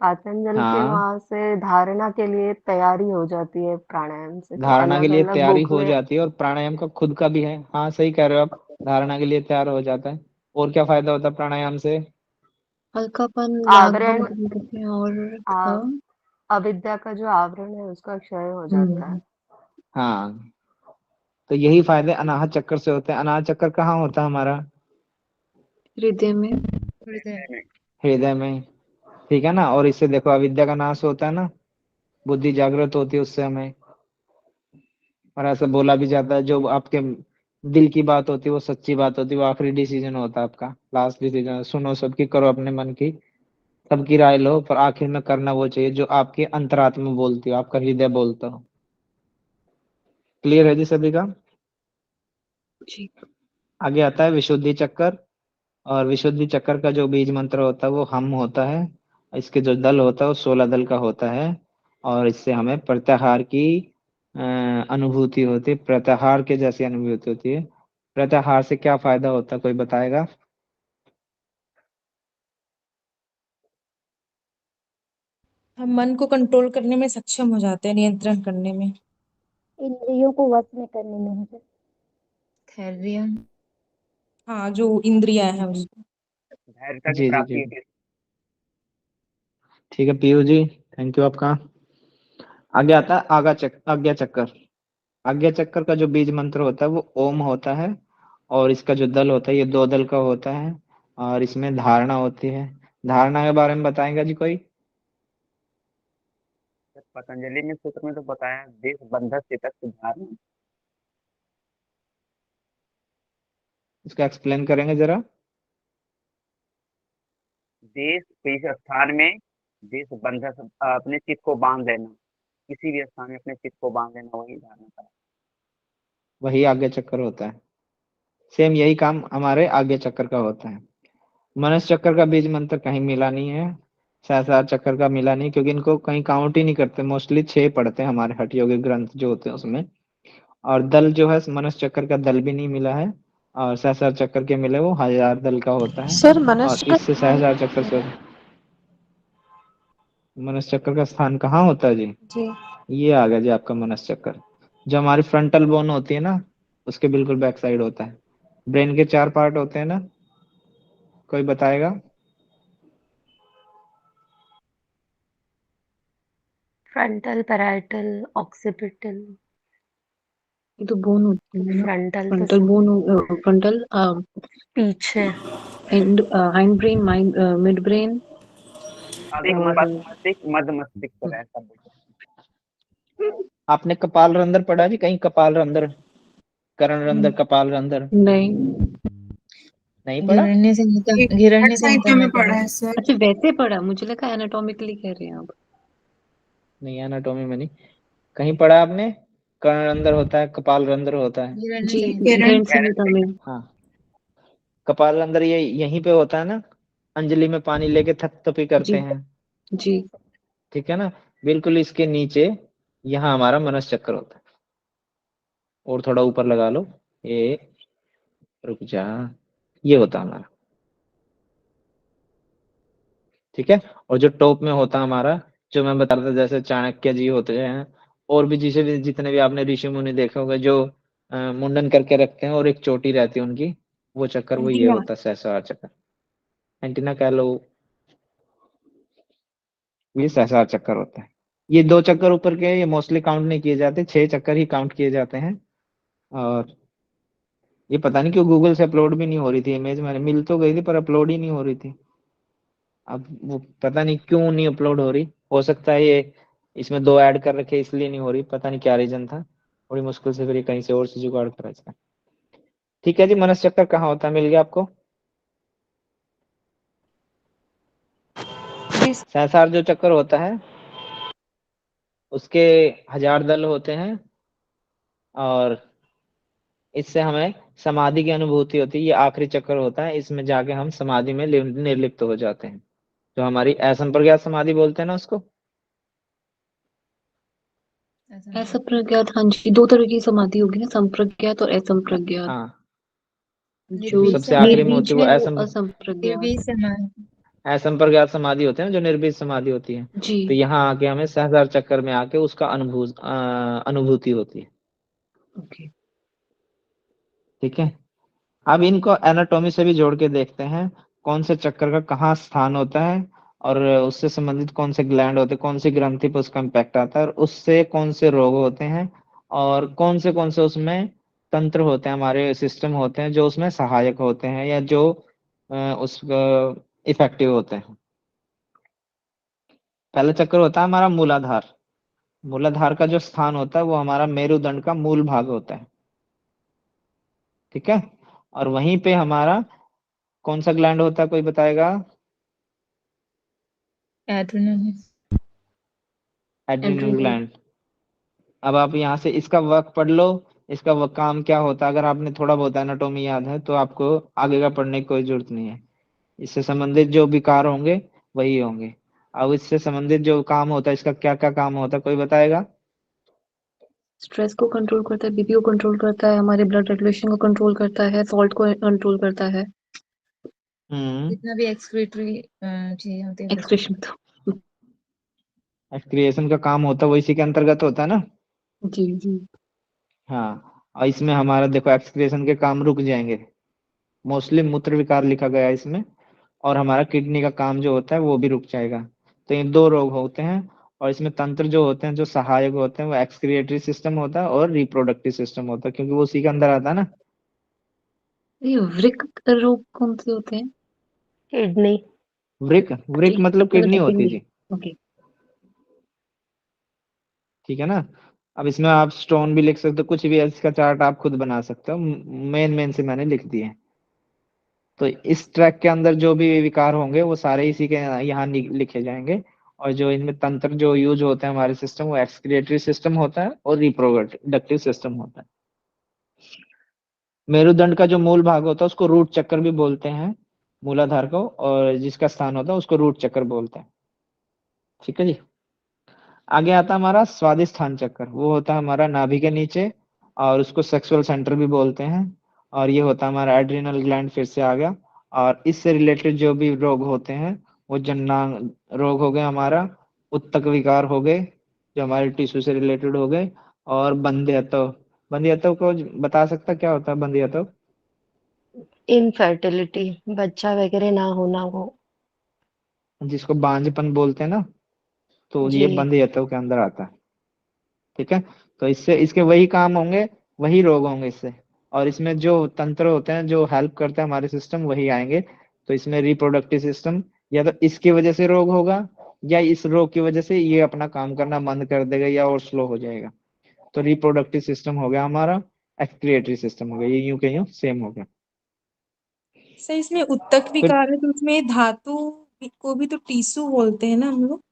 पाचन जल के हाँ, वहां से धारणा के लिए तैयारी हो जाती है प्राणायाम से, तो धारणा के अलग लिए अलग तैयारी बुक हो में। जाती है और प्राणायाम का खुद का भी है। हाँ, सही कह रहे हो आप, धारणा के लिए तैयार हो जाता है। और क्या फायदा होता है प्राणायाम से? हल्कापन, आवरण, लाघव करते हैं और आ, अविद्या का जो आवरण है उसका क्षय हो जाता है। हाँ, तो यही फायदे अनाहत चक्कर से होते हैं। अनाहत चक्कर कहाँ होता है हमारा? हृदय में। हृदय। हृदय में, ठीक है ना। और इससे देखो अविद्या का नाश होता है ना, बुद्धि जागृत होती है उससे हमें। और ऐसा बोला भी जाता है जो आपके दिल की बात होती है वो सच्ची बात होती है, वो आखिरी डिसीजन होता है आपका, लास्ट डिसीजन। सुनो सबकी, करो अपने मन की, सबकी राय लो, पर आखिर में करना वो चाहिए जो आपकी अंतरात्मा बोलती हो, आपका हृदय बोलता हो। क्लियर है जी सभी का? जी। आगे आता है विशुद्धि चक्कर। और विशुद्धि चक्कर का जो बीज मंत्र होता है वो हम होता है। इसके जो दल होता है वो 16 दल का होता है। और इससे हमें प्रत्याहार की अनुभूति होती है, प्रत्याहार के जैसी अनुभूति होती है। प्रत्याहार से क्या फायदा होता है, कोई बताएगा? हम मन को कंट्रोल करने में सक्षम हो जाते हैं, नियंत्रण करने में। इंद्रियों को वश में करने में है। धैर्य। हाँ, जो इंद्रियां हैं उसको। धैर्यता की जी जी प्राप्ति जी, होती है। ठीक है पीयू जी, थैंक यू आपका। आगे आता है आज्ञा चक्कर। आज्ञा चक्कर का जो बीज मंत्र होता है वो ओम होता है। और इसका जो दल होता है ये 2 दल का होता है। और इसमें धारणा होती है। धारणा के बारे में बताएगा जी कोई? पतंजलि में सूत्र में तो बताया, देश बंधक चेतक धारणा। इसको एक्सप्लेन करेंगे जरा? देश किसी स्थान में, देश बंधक अपने चित्त को बांध लेना, किसी भी स्थान में अपने चित्त को बांध लेना, वही धारणा का। वही आज्ञा चक्कर होता है। सेम यही काम हमारे आज्ञा चक्कर का होता है। मनस चक्कर का बीज मंत्र कहीं मिला नहीं है। सहस्रार चक्कर का मिला नहीं, क्योंकि इनको कहीं काउंट ही नहीं करते। मोस्टली 6 पढ़ते हैं हमारे हठ योगिक ग्रंथ जो होते हैं उसमें। और दल जो है मनस चक्कर का दल भी नहीं मिला है। और सहस्रार चक्कर के मिले वो 1000 दल का होता है। सर और मनुष्य इससे सहस्रार चक्कर से मनस चक्कर का स्थान कहाँ होता है जी? जी ये आ गया जी आपका मनस चक्कर, जो हमारी फ्रंटल बोन होती है ना, उसके बिल्कुल बैक साइड होता है। ब्रेन के 4 पार्ट होते हैं ना, कोई बताएगा? Frontal, parietal, occipital. ये तो बोन होती है ना। फ्रंटल तो फ्रंटल बोन, फ्रंटल पीछे। हाइंड ब्रेन, मिड ब्रेन अधिक और मस्तिष्क, मध्य मस्तिष्क पर ऐसा बोलते हैं। आपने कपाल रंध्र पढ़ा जी कहीं? कपाल रंध्र, कर्ण रंध्र, कपाल रंध्र नहीं। नहीं पढ़ा? गिरण्य साहित्य संहिता में में पढ़ा पढ़ा है है। सर। अच्छा वैसे पढ़ा, मुझे लगा एनाटॉमिकली कह रहे हैं आप। नहीं, एनाटॉमी में नहीं। कहीं पढ़ा आपने? कर्ण रंध्र होता है, कपाल रंध्र होता है। गिरण्य जी संहिता। गहन संहिता में। हाँ, कपाल रंध्र ये यहीं पे होता है ना, अंजलि में पानी लेके थपथपी करते जी हैं, जी। ठीक है ना। बिल्कुल इसके नीचे यहाँ हमारा मनस चक्कर होता है। और थोड़ा ऊपर लगा लो, ये, रुक जा, ये होता है हमारा, ठीक है। और जो टॉप में होता है हमारा, जो मैं बता रहा था, जैसे चाणक्य जी होते हैं, और भी जितने भी आपने ऋषि मुनि देखे होंगे जो मुंडन करके रखते हैं और एक चोटी रहती है उनकी, वो चक्कर वो ये एंटीना। होता है, सहस्रार चक्कर। एंटीना कह लो, ये सहस्रार चक्कर होता है। ये 2 चक्कर ऊपर के ये मोस्टली काउंट नहीं किए जाते, 6 चक्कर ही काउंट किए जाते हैं। और ये पता नहीं क्यों गूगल से अपलोड भी नहीं हो रही थी इमेज, मैंने मिल तो गई थी पर अपलोड ही नहीं हो रही थी। अब वो पता नहीं क्यों नहीं अपलोड हो रही, हो सकता है ये इसमें 2 ऐड कर रखे इसलिए नहीं हो रही, पता नहीं क्या रीजन था। बड़ी मुश्किल से फिर ये कहीं से और से जुगाड़ करा इसका। ठीक है जी, मनस चक्कर कहाँ होता है, मिल गया आपको? सहस्रार जो चक्कर होता है उसके 1000 दल होते हैं। और इससे हमें समाधि की अनुभूति होती है। ये आखिरी चक्कर होता है, इसमें जाके हम समाधि में निर्लिप्त हो जाते हैं, जो हमारी असंप्रज्ञात समाधि बोलते हैं ना उसको। असंप्रज्ञात, हाँ जी, 2 तरह की समाधि होगी ना, संप्रज्ञात और असंप्रज्ञात। हाँ, जो सबसे आखिरी में होती निर्बीज है वो है वो असंप्रज्ञात। असंप्रज्ञात। निर्वीज समाधि। असंप्रज्ञात समाधि होते हैं जो निर्बीज समाधि होती है। जी। तो यहाँ आके हमें सहस्रार चक्कर में आके उसका अनुभूति होती है। ओके। ठीक है, अब इनको एनाटॉमी से भी जोड़ के देखते हैं, कौन से चक्कर का कहाँ स्थान होता है और उससे संबंधित कौन से ग्लैंड होते हैं, कौन सी ग्रंथि पर उसका इम्पैक्ट आता है और उससे कौन से रोग होते हैं और कौन से उसमें तंत्र होते हैं, हमारे सिस्टम होते हैं जो उसमें सहायक होते हैं या जो उस इफेक्टिव होते हैं। पहला चक्र होता है हमारा मूलाधार। मूलाधार का जो स्थान होता है वो हमारा मेरुदंड का मूल भाग होता है। ठीक है, और वहीं पे हमारा कौन सा ग्लैंड होता है, कोई बताएगा? एड्रेनल। Adrenal adrenal. ग्लैंड। अब आप यहाँ से इसका वर्क पढ़ लो, इसका काम क्या होता है। अगर आपने थोड़ा बहुत एनाटॉमी याद है तो आपको आगे का पढ़ने की कोई जरूरत नहीं है। इससे संबंधित जो विकार होंगे वही होंगे। अब इससे संबंधित जो काम होता है, इसका क्या क्या काम होता है, कोई बताएगा? स्ट्रेस को कंट्रोल करता है, बीपी को कंट्रोल करता है, हमारे ब्लड रेगुलेशन को कंट्रोल करता है, सॉल्ट को कंट्रोल करता है। जितना भी एक्सक्रीटरी चीजें होती है एक्सक्रीशन तो। एक्सक्रिएशन का काम होता है वो इसी के अंतर्गत होता है ना। जी जी। हाँ, और इसमें हमारा देखो एक्सक्रिएशन के काम रुक जाएंगे, मोस्टली मूत्र विकार लिखा गया है इसमें, और हमारा किडनी का काम जो होता है वो भी रुक जाएगा। तो ये दो रोग होते हैं, और इसमें तंत्र जो होते हैं जो सहायक होते हैं वो एक्सक्रिएटरी सिस्टम होता है और रिप्रोडक्टिव सिस्टम होता है, क्योंकि वो उसी के अंदर आता है ना। ये वृक्क रोग कौन से होते हैं? किडनी। वृक वृक मतलब किडनी होती है किडनी। जी। ओके। ठीक है ना। अब इसमें आप स्टोन भी लिख सकते हो, कुछ भी है, इसका चार्ट आप खुद बना सकते हो। मेन मेन से मैंने लिख दिए हैं। तो इस ट्रैक के अंदर जो भी विकार होंगे वो सारे इसी के यहाँ लिखे जाएंगे। और जो इनमें तंत्र जो यूज होते हैं हमारे सिस्टम, वो एक्सक्रिएटरी सिस्टम होता है और रिप्रोडक्टिव सिस्टम होता है। मेरुदंड का जो मूल भाग होता है उसको रूट चक्कर भी बोलते हैं, मूलाधार को, और जिसका स्थान होता है उसको रूट चक्कर बोलते हैं। ठीक है जी। आगे आता है हमारा स्वादिष्ठान चक्कर, वो होता है हमारा नाभि के नीचे, और उसको सेक्सुअल सेंटर भी बोलते हैं। और ये होता है हमारा एड्रिनल ग्लैंड, फिर से आ गया। और इससे रिलेटेड जो भी रोग होते हैं वो जननांग रोग हो गए, हमारा उत्तक विकार हो गए जो हमारे टिश्यू से रिलेटेड हो गए, और बंध्यत्व। बंध्यत्व को बता सकता क्या होता है बंध्यत्व? इनफर्टिलिटी, बच्चा वगैरह ना होना वो। जिसको बांझपन बोलते हैं ना, तो जी। ये बंध्यत्व के अंदर आता है। ठीक है, तो इससे इसके वही काम होंगे, वही रोग होंगे इससे। और इसमें जो तंत्र होते हैं जो हेल्प करते हैं हमारे सिस्टम, वही आएंगे। तो इसमें रिप्रोडक्टिव सिस्टम, या तो इसकी वजह से रोग होगा या इस रोग की वजह से ये अपना काम करना बंद कर देगा या और स्लो हो जाएगा। तो रिप्रोडक्टिव सिस्टम हो गया हमारा, एक्सक्रिएटरी सिस्टम हो गया, ये यूं के यूं सेम हो गया। सर इसमें उत्तक फिर विकार है तो उसमें धातु को भी तो टीसू बोलते हैं ना हम लोग,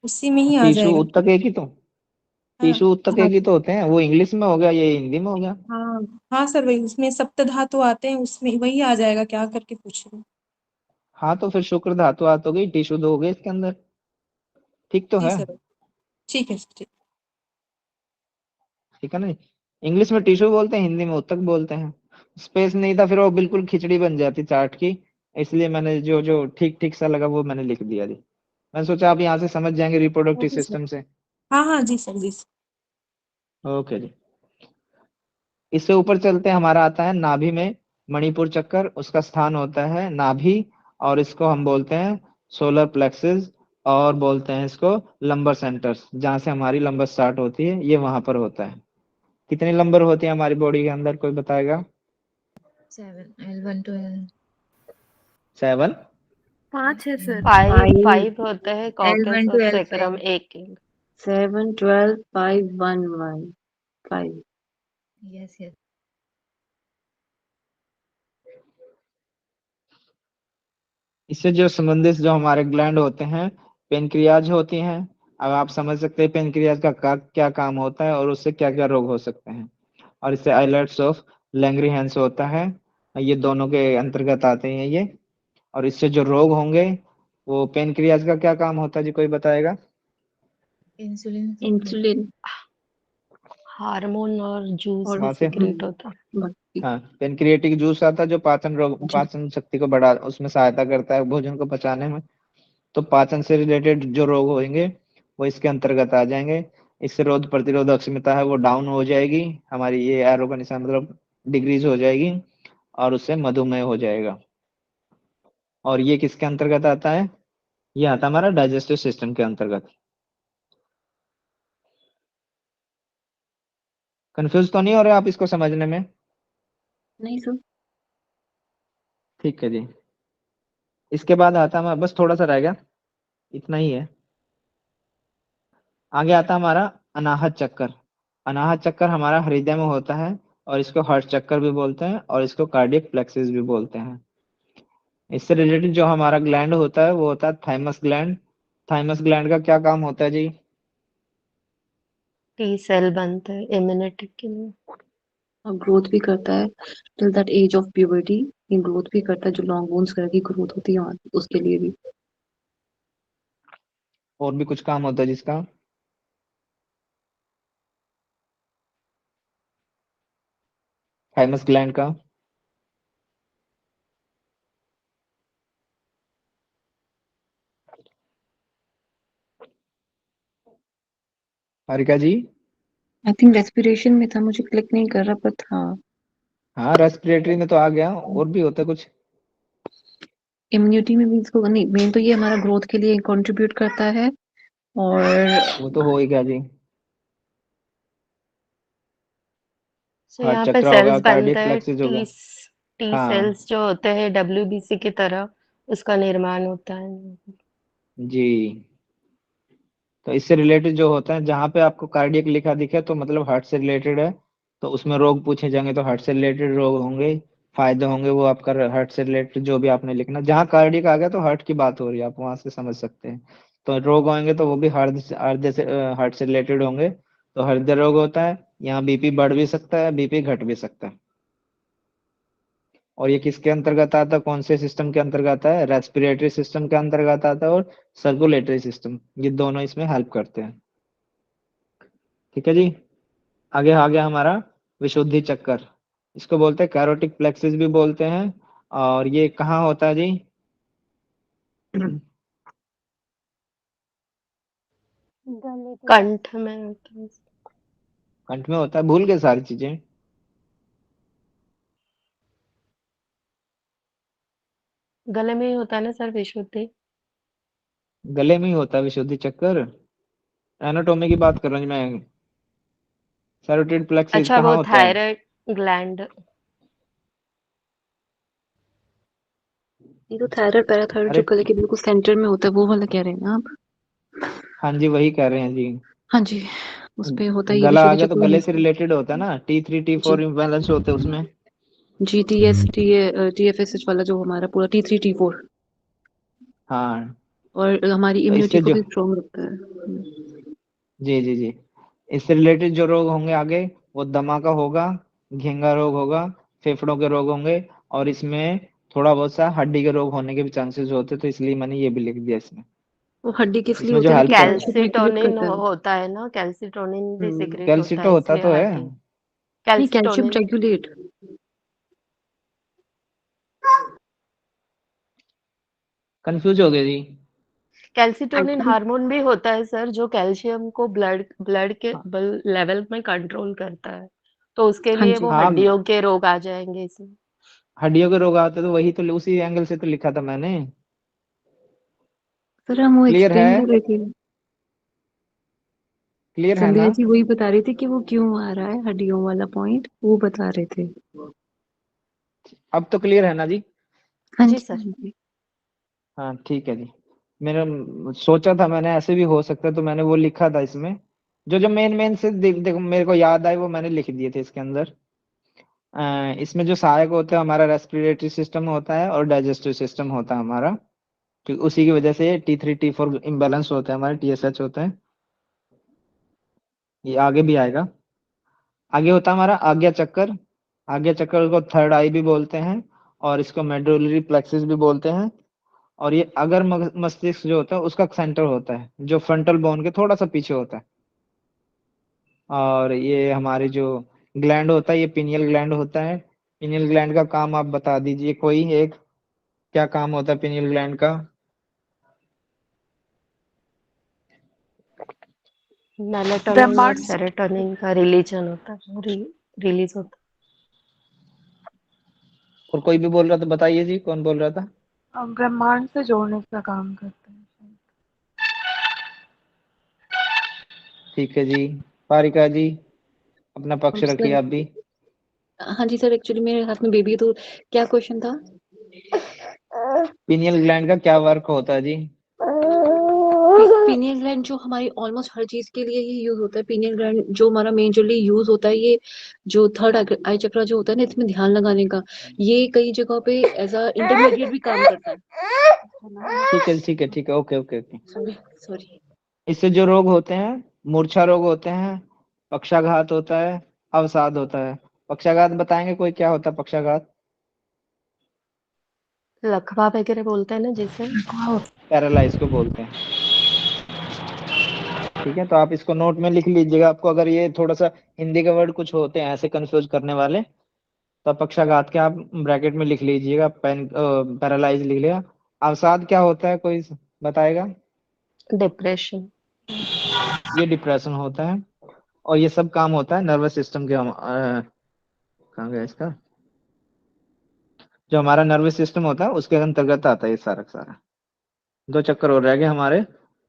उसी में ही आ टिश्यू जाएगा। उत्तक एक ही तो, हाँ टिश्यू उत्तक एक ही तो होते हैं, वो इंग्लिश में हो गया, ये हिंदी में हो गया। हाँ हाँ सर, वही उसमें सप्त धातु आते हैं, उसमें वही आ जाएगा क्या करके पूछ रही हूँ। हाँ, तो फिर शुक्र धातु आ तो गई, टिश्यू दो हो गए इसके अंदर। ठीक तो जी है। सर, ठीक है सर, ठीक। ठीक है ना। इंग्लिश में टिश्यू बोलते हैं, हिंदी में उत्तक बोलते हैं। स्पेस नहीं था, फिर वो बिल्कुल खिचड़ी बन जाती चार्ट की। इसलिए मैंने जो जो ठीक ठीक सा लगा वो मैंने लिख दिया जी। मैंने सोचा आप यहाँ से समझ जाएंगे रिप्रोडक्टिव ओके सर। सिस्टम से। हाँ हाँ जी सर, जी सर। ओके जी। इससे ऊपर चलते हैं, हमारा आता है नाभि में मणिपुर चक्कर, उसका स्थान होता है नाभि, और इसको हम बोलते हैं सोलर प्लेक्सिस, और बोलते हैं इसको लंबर सेंटर्स। जहाँ से हमारी लंबर स्टार्ट होती है ये वहां पर होता है। कितनी लंबर होती है हमारी बॉडी के अंदर, कोई बताएगा? 7 L1 to L। 7। 5 है सर। 5 होते हैं, कॉकस L1 और to सेक्रम L5। एक। 7, 12, 5, 1, 1, 5। Yes yes. इससे जो संबंधित जो हमारे ग्लैंड होते हैं, पेनक्रियाज होती हैं। अब आप समझ सकते हैं पेनक्रियाज का क्या काम होता है और उससे क्या क्या रोग हो सकते हैं। और इससे आइलेट्स ऑफ लैंग्रीहेंस होता है, ये दोनों के अंतर्गत आते हैं ये। और इससे जो रोग होंगे, वो पेनक्रियाज का क्या काम होता है जी, कोई बताएगा? इंसुलिन। इंसुलिन। हार्मोन और जूस और वहां से से सीक्रेट होता है। बाकी हाँ, पेनक्रिएटिक जूस आता है जो जी पाचन शक्ति को बढ़ा उसमें सहायता करता है भोजन को पचाने में। तो पाचन से रिलेटेड जो रोग होंगे वो इसके अंतर्गत आ जाएंगे। इससे रोग प्रतिरोधक क्षमता है वो डाउन हो जाएगी, हमारी ये एरो का निशान मतलब डिक्रीज हो जाएगी, और उससे मधुमेह हो जाएगा। और ये किसके अंतर्गत आता है? ये आता है हमारा डाइजेस्टिव सिस्टम के अंतर्गत। कंफ्यूज तो नहीं हो रहे आप इसको समझने में? नहीं सर। ठीक है जी। इसके बाद आता है बस थोड़ा सा रह गया, इतना ही है। आगे आता है हमारा अनाहत चक्कर। अनाहत चक्कर हमारा हृदय में होता है, और इसको हार्ट चक्कर भी बोलते हैं, और इसको कार्डियक प्लेक्सिस भी बोलते हैं। इससे रिलेटेड जो हमारा ग्लैंड होता है वो होता है थाइमस ग्लैंड। थाइमस ग्लैंड का क्या काम होता है जी? टी सेल बनते हैं इम्यूनिटी के लिए। और ग्रोथ भी करता है till that age of puberty. ये ग्रोथ भी करता है, जो लॉन्ग बोन्स की ग्रोथ होती है वहाँ उसके लिए भी। और भी कुछ काम होता है जिसका? थाइमस ग्लैंड का? हारिका जी? आई थिंक रेस्पिरेशन में था, मुझे क्लिक नहीं कर रहा, बट हाँ हाँ, रेस्पिरेटरी में तो आ गया, और भी होता है कुछ? इम्यूनिटी में भी इसको नहीं, मेन तो ये हमारा ग्रोथ के लिए कंट्रीब्यूट करता है। और वो तो हो ही गया जी। तो हार्ट यहाँ पे चक्र होगा, सेल्स बनते कार्डियक हैं, प्लेक्सिस होगा। टी हाँ सेल्स जो होते हैं डब्ल्यूबीसी की तरह, उसका निर्माण होता है। जी। तो इससे रिलेटेड जो होता है, जहाँ पे आपको कार्डियक लिखा दिखे तो मतलब हार्ट से रिलेटेड है। तो उसमें रोग पूछे जाएंगे तो हार्ट से रिलेटेड रोग होंगे, फायदे होंगे वो आपका हार्ट से रिलेटेड जो भी आपने लिखना। जहाँ कार्डियक आ गया तो हार्ट की बात हो रही है, आप वहां से समझ सकते हैं। तो रोग होंगे तो वो भी हार्ट से रिलेटेड होंगे। तो हृदय रोग होता है, यहाँ बीपी बढ़ भी सकता है, बीपी घट भी सकता है। और ये किसके अंतर्गत आता है, कौन से सिस्टम के अंतर्गत आता है? रेस्पिरेटरी सिस्टम के अंतर्गत आता है, और सर्कुलेटरी सिस्टम, ये दोनों इसमें हेल्प करते हैं। ठीक है जी। आगे आ गया हमारा विशुद्धि चक्कर। इसको बोलते हैं कैरोटिक प्लेक्सिस भी बोलते हैं। और ये कहाँ होता है जी? गले पे। कंठ में होता है। कंठ में होता है, भूल गए सारी चीजें। गले में ही होता है ना सर विशुद्धि? गले में ही होता है विशुद्धि चक्कर। एनाटोमी की बात कर रहा हूँ मैं। कैरोटिड प्लेक्सिस अच्छा, कहाँ वो होता है? Thyroid gland. ये तो थायराइड पैराथायराइड जो अरे गले के बिल्कुल सेंटर में होता है, वो वाला कह रहे हैं ना आप? हाँ जी, वही कह रहे हैं जी। हाँ जी, उस पे होता है ये गला आ विशुद्धि गया तो चक्र गले से में। रिलेटेड होता है ना, T3 जी T4 इम्बैलेंस होते हैं उसमें। जी, TFSH वाला जो हमारा पूरा T3 T4, हाँ। और हमारी तो इम्यूनिटी इससे को जो भी स्ट्रॉन्ग रखता है। जी जी जी, इससे रिलेटेड जो रोग होंगे आगे, वो दमा का होगा, घेंगा रोग होगा, फेफड़ों के रोग होंगे, और इसमें थोड़ा बहुत सा हड्डी के रोग होने के भी चांसेस होते हैं, तो इसलिए मैंने ये भी लिख दिया इसमें। वो हड्डी किस लिए इसमें जो होता है ना, कि हेल्प करता है, कैल्शियम रेगुलेट कैल्सिटोनिन करता है। होता है ना, कैल्सिटोनिन भी सीक्रेट होता कैल्सिटो है होता इसलिए तो है। हड्डी। नहीं, कैल्शियम कैल्सिटोनिन। रेगुलेट। कंफ्यूज हो गए जी। कैल्सिटोनिन एक्चुअली हार्मोन भी होता है सर, जो कैल्शियम को ब्लड ब्लड के हाँ लेवल में कंट्रोल करता है। तो उसके हाँ लिए जी। वो हाँ, हड्डियों के रोग आ जाएंगे इसमें। हड्डियों के रोग आते तो वही तो, उसी एंगल से तो लिखा था मैंने। सर हम वो क्लियर है? एक्सप्लेन कर रहे थे, क्लियर है संध्या ना? जी वही बता रहे थे कि वो क्यों आ रहा है हड्डियों वाला पॉइंट, वो बता रहे थे। अब तो क्लियर है ना जी? हाँ जी जी सर। हाँ जी। हाँ ठीक है जी। मैंने सोचा था मैंने ऐसे भी हो सकता है, तो मैंने वो लिखा था इसमें। जो जो मेन मेन से देखो मेरे को याद आए वो मैंने लिख दिए थे इसके अंदर। इसमें जो सहायक होता है हमारा रेस्पिरेटरी सिस्टम होता है, और डाइजेस्टिव सिस्टम होता है हमारा। क्योंकि उसी की वजह से T3 T4 इम्बेलेंस होता है, हमारे TSH होता है। ये आगे भी आएगा। आगे होता है हमारा आज्ञा चक्कर। आज्ञा चक्कर को थर्ड आई भी बोलते हैं, और इसको मेडुलरी प्लेक्सिस भी बोलते हैं। और ये अगर मस्तिष्क जो होता है उसका सेंटर होता है, जो फ्रंटल बोन के थोड़ा सा पीछे होता है। और ये हमारे जो ग्लैंड होता है ये पिनियल ग्लैंड होता है। पिनियल ग्लैंड का काम आप बता दीजिए कोई एक, क्या काम होता है पिनियल ग्लैंड का? मेलेटोनिन और ब्रह्मांड सेरोटोनिन का रिलीजन होता है, रिलीज होता और कोई भी बोल रहा था, बताइए जी कौन बोल रहा था? ब्रह्मांड से जोड़ने का काम करते हैं। ठीक है जी। पारिका जी अपना पक्ष रखिए सर आप भी। हाँ जी सर, एक्चुअली मेरे हाथ में बेबी है, तो क्या क्वेश्चन था? पिनियल ग्लैंड का क्या वर्क होता है जी? पीनियल ग्लैंड जो हमारी ऑलमोस्ट हर चीज के लिए ही यूज होता है। पीनियल ग्लैंड जो हमारा मेजरली यूज होता है, ये जो थर्ड आई चक्रा जो होता है ना, इसमें ध्यान लगाने का, ये कई जगह पे एज अ इंटरमीडिएट भी काम करता है। ठीक है ठीक है, okay okay okay. Sorry sorry. इससे जो रोग होते हैं, मूर्छा रोग होते हैं, पक्षाघात होता है, अवसाद होता है। पक्षाघात बताएंगे कोई, क्या होता है पक्षाघात? है। लकवा वगैरह बोलते हैं ना जिसे। पैरालाइज को बोलते हैं। ठीक है, तो आप इसको नोट में लिख लीजिएगा। आपको अगर ये थोड़ा सा हिंदी के वर्ड कुछ होते हैं ऐसे कंफ्यूज करने वाले, तो पक्षाघात के आप ब्रैकेट में लिख लीजिएगा, पैरालाइज लिख लिया। अवसाद क्या होता है, कोई बताएगा? डिप्रेशन। ये डिप्रेशन होता है। और ये सब काम होता है नर्वस सिस्टम के कहाँ गया इसका, जो हमारा नर्वस सिस्टम होता है उसके अंतर्गत आता है ये सारा का सारा। दो चक्कर और रह गए हमारे।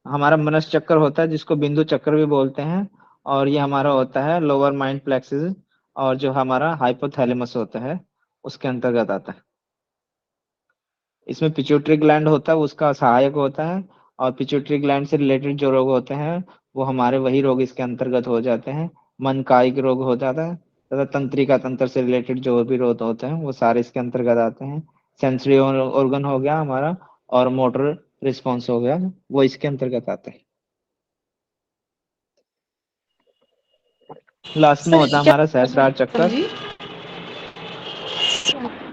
हमारा मनस चक्कर होता है जिसको बिंदु चक्कर भी बोलते हैं, और ये हमारा होता है लोअर माइंड प्लेक्सिस, और जो हमारा हाइपोथैलेमस होता है उसके अंतर्गत आता है। इसमें पिट्यूटरी ग्लैंड होता है, उसका सहायक होता है। और पिट्यूटरी ग्लैंड से रिलेटेड जो रोग होते हैं वो हमारे वही रोग इसके अंतर्गत हो जाते हैं। मन कायिक रोग हो जाता है, तथा तंत्रिका तंत्र से रिलेटेड जो भी रोग होते हैं वो सारे इसके अंतर्गत आते हैं। सेंसरी ऑर्गन हो गया हमारा, और मोटर रिस्पॉन्स हो गया, वो इसके अंतर्गत आते हैं। लास्ट में सर होता ये है क्या हमारा सहस्रार चक्कर। समझी?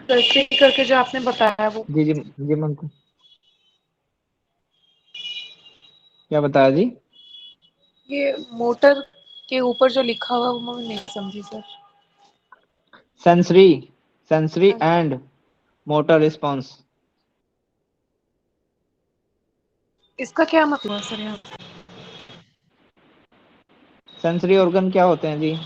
कैसे करके जो आपने बताया वो जी जी जी मन को क्या बताया जी? ये मोटर के ऊपर जो लिखा हुआ है वो मैं नहीं समझी sir. Sensory, sensory and motor response. इसका क्या मतलब है सर यहाँ? सेंसरी ऑर्गन क्या होते हैं जी?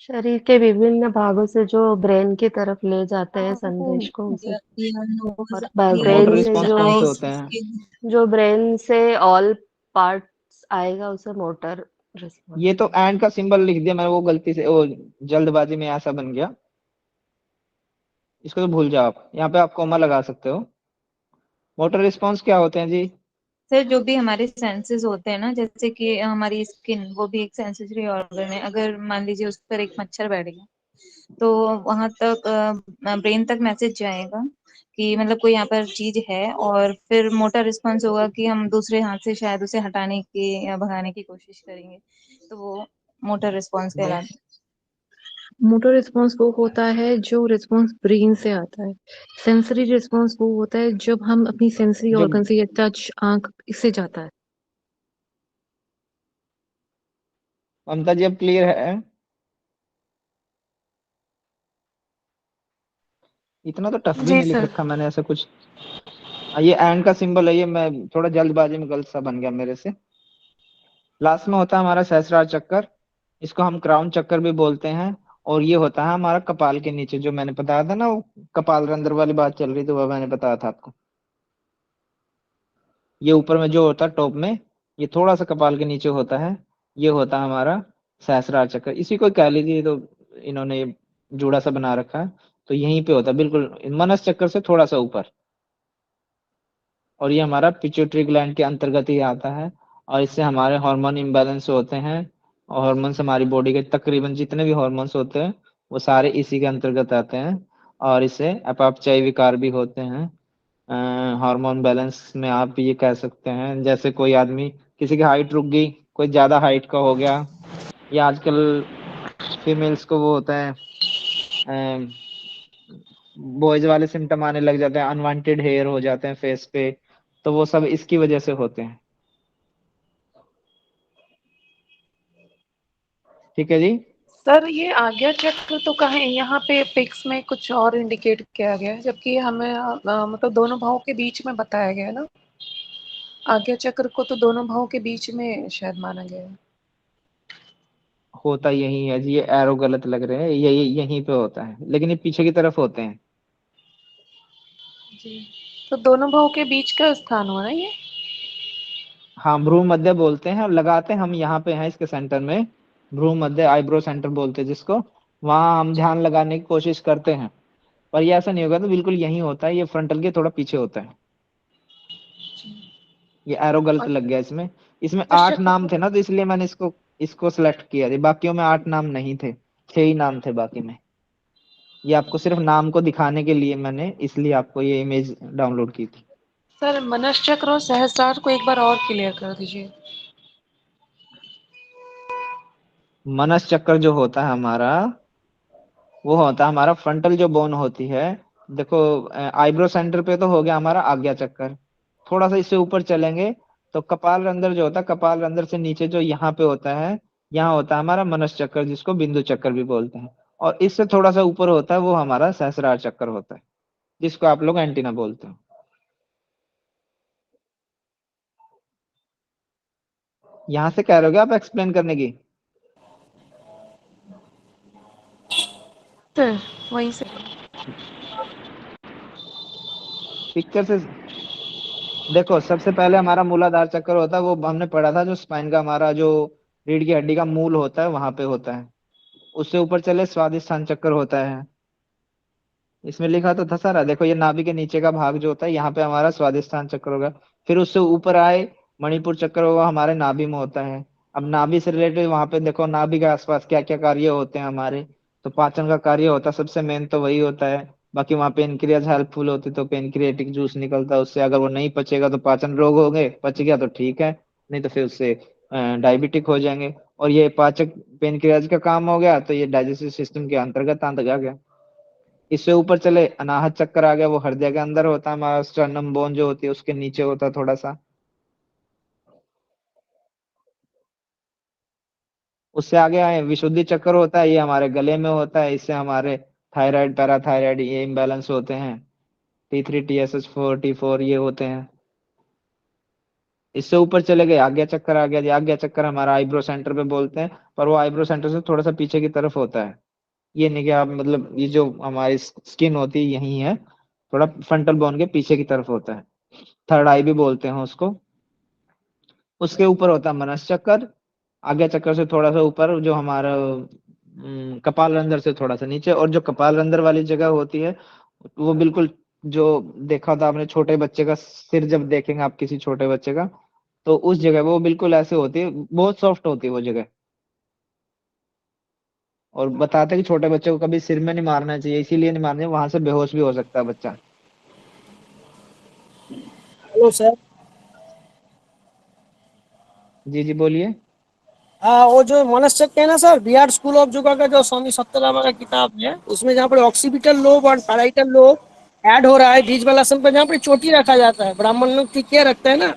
शरीर के विभिन्न भागों से जो ब्रेन की तरफ ले जाते हैं वो संदेश को, उसे। और मोटर ब्रेन से रिस्पॉन्स जो कौन से होते हैं? ब्रेन से ऑल पार्ट्स आएगा उसे मोटर रिस्पॉन्स। ये तो एंड का सिंबल लिख दिया मैंने, वो गलती से, वो जल्दबाजी में ऐसा बन गया। इसको तो भूल जाओ आप, यहाँ पे आप कॉमा लगा सकते हो। मोटर रिस्पॉन्स क्या होते हैं जी? सर जो भी हमारे सेंसेस होते हैं ना, जैसे कि हमारी स्किन, वो भी एक सेंसिटिव ऑर्गन है। अगर मान लीजिए उस पर एक मच्छर बैठ गया तो वहां तक ब्रेन तक मैसेज जाएगा कि मतलब कोई यहाँ पर चीज है, और फिर मोटर रिस्पॉन्स होगा कि हम दूसरे हाथ से शायद उसे हटाने की या भगाने की कोशिश करेंगे, तो वो मोटर रिस्पॉन्स वो कहलाता है। मोटर रिस्पॉन्स वो होता है जो रिस्पॉन्स ब्रेन से आता है। सेंसरी रिस्पॉन्स वो होता है जब हम अपनी सेंसरी जो ऑर्गन से, या टच, आंख, इससे जाता है। ममता जी अब क्लियर है? इतना तो टफ भी जी नहीं लिख सर। रखा मैंने ऐसा कुछ। ये एंड का सिंबल है, ये मैं थोड़ा जल्दबाजी में गलत सा बन गया मेरे से। लास्ट में होता है हमारा सहस्रार चक्कर, इसको हम क्राउन चक्कर भी बोलते हैं। और ये होता है हमारा कपाल के नीचे, जो मैंने बताया था ना, वो कपाल रंध्र वाली बात चल रही थी, वो मैंने बताया था आपको। ये ऊपर में जो होता है टॉप में, ये थोड़ा सा कपाल के नीचे होता है, ये होता है हमारा सहस्रार चक्कर। इसी को कह लीजिए, तो इन्होंने ये जूड़ा सा बना रखा है, तो यहीं पे होता है बिल्कुल मनस चक्कर से थोड़ा सा ऊपर। और ये हमारा पिट्यूटरी ग्लैंड के अंतर्गत ही आता है, और इससे हमारे हार्मोन इम्बैलेंस होते हैं। और हार्मोन्स हमारी बॉडी के तकरीबन जितने भी हार्मोन्स होते हैं वो सारे इसी के अंतर्गत आते हैं, और इससे अपापचायी विकार भी होते हैं। हार्मोन बैलेंस में आप ये कह सकते हैं, जैसे कोई आदमी, किसी की हाइट रुक गई, कोई ज्यादा हाइट का हो गया, या आजकल फीमेल्स को वो होता है, बॉयज वाले सिम्टम आने लग जाते हैं, अनवांटेड हेयर हो जाते हैं फेस पे, तो वो सब इसकी वजह से होते हैं। ठीक है जी। सर ये आज्ञा चक्र तो कहाँ है? यहाँ पे पिक्स में कुछ और इंडिकेट किया गया है, जबकि हमें मतलब दोनों भावों के बीच में बताया गया है ना। आज्ञा चक्र को तो दोनों भावों के बीच में शायद माना गया है। होता यही है जी, ये एरो गलत लग रहे हैं, यही यहीं पे होता है, लेकिन ये पीछे की तरफ होते हैं। जी, तो दोनों भावों के बीच का स्थान हुआ ना ये। हाँ, भ्रू मध्य बोलते हैं, और लगाते हम यहाँ पे हैं इसके सेंटर में, भ्रू मध्य आईब्रो सेंटर बोलते हैं जिसको, वहां हम ध्यान लगाने की कोशिश करते हैं, पर ये ऐसा नहीं होगा, तो बिल्कुल यही होता है, ये फ्रंटल के थोड़ा पीछे होता है। ये एरो गलत और लग गया इसमें। इसमें मनुष्य 8 चक्र नाम को थे ना, तो इसलिए मैंने इसको सिलेक्ट किया थी, बाकियों में 8 नाम नहीं थे, 6 ही नाम थे बाकी में। ये आपको सिर्फ नाम को दिखाने के लिए मैंने इसलिए आपको ये इमेज डाउनलोड की थी। सर मनुष्य चक्र और सहस्त्रार को एक बार और क्लियर कर दीजिए। मनस चक्र जो होता है हमारा, वो होता है हमारा फ्रंटल जो बोन होती है। देखो, आईब्रो सेंटर पे तो हो गया हमारा आज्ञा चक्कर, थोड़ा सा इससे ऊपर चलेंगे तो कपाल रंध्र जो होता है, कपाल रंध्र से नीचे जो यहाँ पे होता है, यहाँ होता है हमारा मनस चक्कर, जिसको बिंदु चक्कर भी बोलते हैं। और इससे थोड़ा सा ऊपर होता है वो हमारा सहस्रार चक्कर होता है, जिसको आप लोग एंटीना बोलते हैं। यहाँ से कह रहे हो क्या आप एक्सप्लेन करने की? सर वहीं से। पिक्चर से देखो, सबसे पहले हमारा मूलाधार चक्कर होता है, वो हमने पढ़ा था, जो स्पाइन का हमारा जो रीढ़ की हड्डी का मूल होता है वहां पे होता है। उससे ऊपर चले स्वादिष्ठान चक्कर होता है, इसमें लिखा तो था सारा, देखो ये नाभि के नीचे का भाग जो होता है, यहाँ पे हमारा स्वादिष्ठान चक्र होगा। फिर उससे ऊपर आए, मणिपुर चक्र होगा, हमारे नाभि में होता है। अब नाभि से रिलेटेड वहां पे देखो, नाभि के आसपास क्या क्या कार्य होते हैं हमारे, तो पाचन का कार्य होता है, सबसे मेन तो वही होता है। बाकी वहाँ पेनक्रियाज हेल्पफुल होती, तो पेनक्रियाटिक जूस निकलता है उससे, अगर वो नहीं पचेगा तो पाचन रोग हो गए, पच गया तो ठीक है, नहीं तो फिर उससे डायबिटिक हो जाएंगे। और ये पाचक पेनक्रियाज का काम हो गया, तो ये डाइजेस्टिव सिस्टम के अंतर्गत आ गया। इससे ऊपर चले, अनाहत चक्कर आ गया, वो हृदय के अंदर होता है, हमारा स्टर्नम बोन जो होती है उसके नीचे होता है थोड़ा सा। उससे आगे आए, विशुद्धि चक्कर होता है, ये हमारे गले में होता है, इससे हमारे थायराइड पैराथायराइड ये इम्बैलेंस होते हैं, T3 TSH4 T4 ये होते हैं। इससे ऊपर चले गए, आज्ञा चक्कर आ गया जी, आज्ञा चक्कर हमारा आईब्रो सेंटर पे बोलते हैं, पर वो आईब्रो सेंटर से थोड़ा सा पीछे की तरफ होता है। ये नहीं कि आप मतलब, ये जो हमारी स्किन होती है यही है, थोड़ा फ्रंटल बोन के पीछे की तरफ होता है, थर्ड आई भी बोलते हैं उसको। उसके ऊपर होता है मनस चक्कर, आज्ञा चक्कर से थोड़ा सा ऊपर जो हमारा कपाल रंध्र से थोड़ा सा नीचे, और जो कपाल रंध्र वाली जगह होती है, वो बिल्कुल, जो देखा था आपने छोटे बच्चे का सिर, जब देखेंगे आप किसी छोटे बच्चे का, तो उस जगह वो बिल्कुल ऐसे होती है, बहुत सॉफ्ट होती है वो जगह। और बताते हैं कि छोटे बच्चे को कभी सिर में नहीं मारना चाहिए, इसीलिए नहीं मारना चाहिए, वहां से बेहोश भी हो सकता है बच्चा। Hello sir. जी जी बोलिए। हाँ, वो जो मनस्चक्र है ना sir, Bihar school of yoga का जो स्वामी सत्यरामा का किताब है, उसमें जहाँ पर ऑक्सीपिटल लोब और पैराइटल लोब ऐड हो रहा है बीज वाला आसन पर, जहाँ पर चोटी रखा जाता है, ब्राह्मण लोग ठीक क्या रखते हैं ना,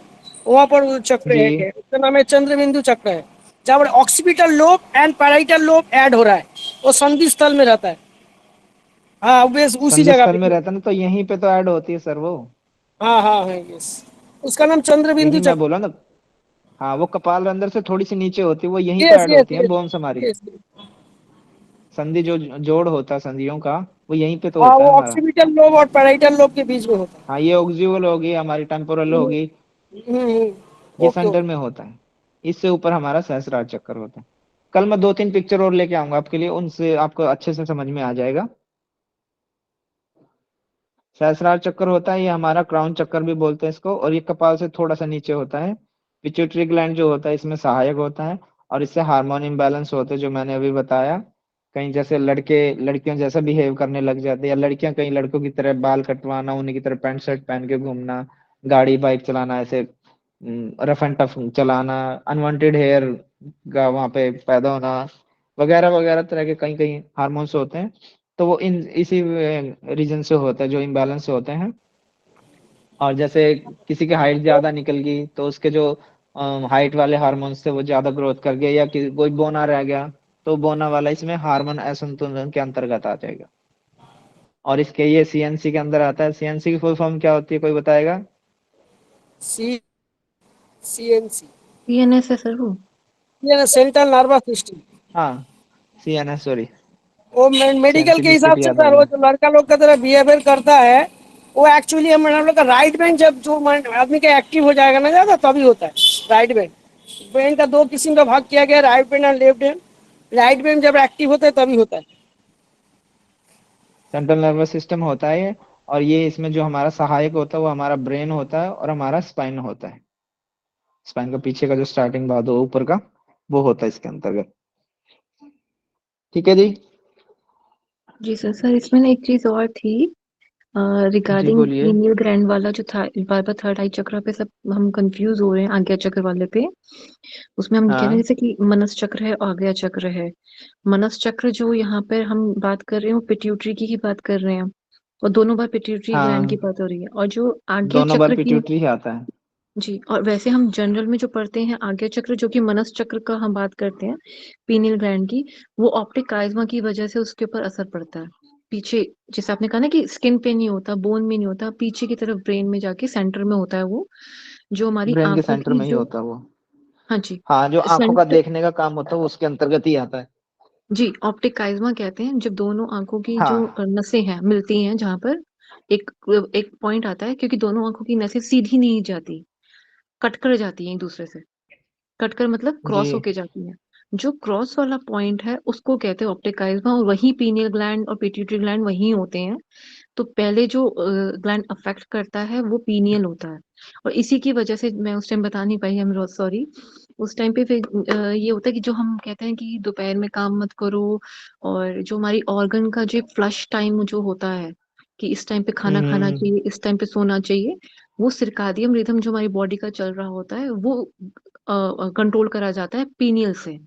वहाँ पर वो चक्र जी, है, उसका नाम है चंद्रबिंदु चक्र है, जहाँ पर occipital lobe and parietal lobe add हो रहा है, वो संधि स्थल में रहता है। हाँ, बस उसी संधि जगह स्थल में पे। रहता है ना, तो यहीं पे तो ऐड होती है सर वो। हाँ हाँ हाँ, यस, उसका नाम चंद्रबिंदु यही मैं चक्र। बोला ना। हाँ, वो कपाल रंध्र से थोड़ी सी नीचे होती है, वो यहीं पे यस ऐड यस होती है, यस बोन्स हमारी। यस। संधि जो जोड़ होता है संधियों का, वो यहीं पे तो हाँ, होता वो है हमारा। ऑक्सीपिटल लोब और पैराइटल लोब के बीच में होता हाँ, ये ऑक्सिवल होगी, हमारी टेम्पोरल है। होगी, ये ओके सेंटर ओके। में होता है। इससे ऊपर हमारा सहस्रार चक्कर होता है। कल मैं 2-3 पिक्चर और लेके आऊंगा आपके लिए, उनसे आपको अच्छे से समझ में आ जाएगा। सहस्रार चक्कर होता है, ये हमारा क्राउन चक्कर भी बोलते हैं इसको, और ये कपाल से थोड़ा सा नीचे होता है। पिट्यूटरी ग्लैंड जो होता है इसमें सहायक होता है, और इससे हार्मोन इम्बैलेंस होते हैं, जो मैंने अभी बताया। कहीं जैसे लड़के लड़कियों जैसा बिहेव करने लग जाते हैं, या लड़कियां कहीं लड़कों की तरह बाल कटवाना, उन्हीं की तरह पैंट शर्ट पहन के घूमना, गाड़ी बाइक चलाना, ऐसे रफ एंड टफ चलाना, अनवांटेड हेयर का वहां पे पैदा होना, वगैरह वगैरह तरह के कहीं कहीं हार्मोन्स होते हैं। तो वो इन इसी रीजन से होता है, जो इम्बैलेंस होते हैं। और जैसे किसी की हाइट ज्यादा निकल गई तो उसके जो हाइट वाले हार्मोन्स थे वो ज्यादा ग्रोथ कर गए, या कोई बोना रह गया तो बोना वाला इसमें हार्मोन असंतुलन के अंतर्गत आ जाएगा। और इसके ये सीएनसी के अंदर आता है। सीएनसी की फुल फॉर्म क्या होती है, कोई बताएगा? सीएनसी सीएनएस है सर वो। ये सेंट्रल नर्वस सिस्टम। हाँ, सीएनएस, सॉरी, वो मेडिकल के हिसाब सेंसिटिविटी से याद आ सर, वो गया। जो लड़का लोग का तरह बिहेवियर करता है वो एक्चुअली हम लोग का राइट ब्रेन जब जो आदमी का एक्टिव हो जाएगा ना ज्यादा तभी होता है। राइट ब्रेन ब्रेन का दो किस्म का भाग किया गया, राइट ब्रेन और लेफ्ट ब्रेन। राइट ब्रेन जब एक्टिव होता है तभी होता है। सेंट्रल नर्वस सिस्टम होता है ये, और ये इसमें जो हमारा सहायक होता है वो हमारा ब्रेन होता है और हमारा स्पाइन होता है। स्पाइन का पीछे का जो स्टार्टिंग भाग हो ऊपर का, वो होता है इसके अंतर्गत। ठीक है जी। जी सर। सर इसमें ना एक चीज और थी जी रिगार्डिंग बोलिए। पीनियल ग्लैंड वाला जो था, बार बार थर्ड आई चक्र पे सब हम कंफ्यूज हो रहे हैं आज्ञा चक्र वाले पे। उसमें हम कह रहे हैं हाँ जैसे कि मनस चक्र है, आज्ञा चक्र है। मनस चक्र जो यहाँ पर हम बात कर रहे हैं वो पिट्यूटरी की ही बात कर रहे हैं, और दोनों बार पिट्यूटरी ग्लैंड की हाँ, बात हो रही है। और जो आज्ञा दोनों बार चक्र की, पिट्यूटरी ही आता है। जी, और वैसे हम जनरल में जो पढ़ते हैं आज्ञा चक्र जो कि मनस चक्र का हम बात करते हैं पीनियल ग्लैंड की, वो ऑप्टिक काइज्मा की वजह से उसके ऊपर असर पड़ता है पीछे। जैसे आपने कहा ना कि स्किन पे नहीं होता, बोन में नहीं होता, पीछे की तरफ ब्रेन में जाके सेंटर में होता है वो, जो हमारी ब्रेन के आंखों सेंटर की में ही जो, होता है वो। हाँ जी, हाँ, जो आंखों का सेंटर, देखने का काम होता है वो उसके अंतर्गत ही आता है। जी, ऑप्टिक काइज्मा कहते हैं जब दोनों आंखों की जो हाँ। नसें हैं मिलती हैं, जहां पर एक एक पॉइंट आता है, क्योंकि दोनों आंखों की नसें सीधी नहीं जाती, कट कर जाती हैं एक दूसरे से। कटकर मतलब जी। क्रॉस होके जाती है। जो क्रॉस वाला पॉइंट है उसको कहते हैं ऑप्टिक काइज्मा, और वही पीनियल ग्लैंड और पिट्यूटरी ग्लैंड वही होते हैं। तो पहले जो ग्लैंड अफेक्ट करता है वो पीनियल होता है, और इसी की वजह से मैं उस टाइम बता नहीं पाई, आई एम सॉरी। उस टाइम पे फिर ये होता है कि जो हम कहते हैं कि दोपहर में काम मत करो, और जो हमारी ऑर्गन का जो फ्लश टाइम जो होता है कि इस टाइम पे खाना खाना हम्म। चाहिए, इस टाइम पे सोना चाहिए, वो सिरकादियम रिदम जो हमारी बॉडी का चल रहा होता है वो कंट्रोल करा जाता है पीनियल से।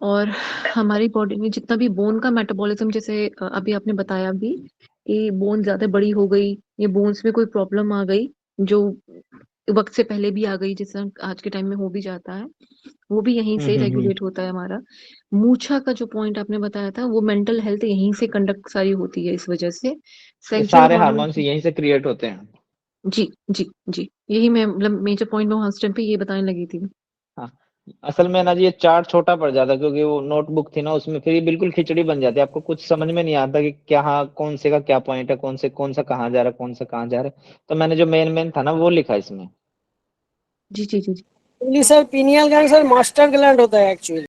और हमारी बॉडी में जितना भी बोन का मेटाबॉलिज्म, जैसे अभी आपने बताया भी कि बोन ज्यादा बड़ी हो गई, ये बोन्स में कोई प्रॉब्लम आ गई जो वक्त से पहले भी आ गई, जैसे आज के टाइम में हो भी जाता है, वो भी यहीं से हम्म। रेगुलेट होता है हमारा। मूछा का जो पॉइंट आपने बताया था वो मेंटल हेल्थ यहीं से कंडक्ट सारी होती है, इस वजह से ये सेक्सुअल सारे हार्मोन। हार्मोन्स यहीं से क्रिएट होते हैं। जी जी जी, यही मैं मतलब मेजर पॉइंट में उस टाइम पे ये बताने लगी थी। हाँ, असल में ना जी ये चार्ट छोटा पड़ जाता है, क्योंकि वो नोटबुक थी ना उसमें, फिर ये बिल्कुल खिचड़ी बन जाती है, आपको कुछ समझ में नहीं आता कि क्या, हाँ, कौन से का क्या पॉइंट है, कौन सा कहाँ जा रहा है, कौन सा कहाँ जा रहा है। तो मैंने जो मेन मेन था ना वो लिखा इसमें। जी जी जी जी। Sir pineal gland sir master gland होता है एक्चुअली।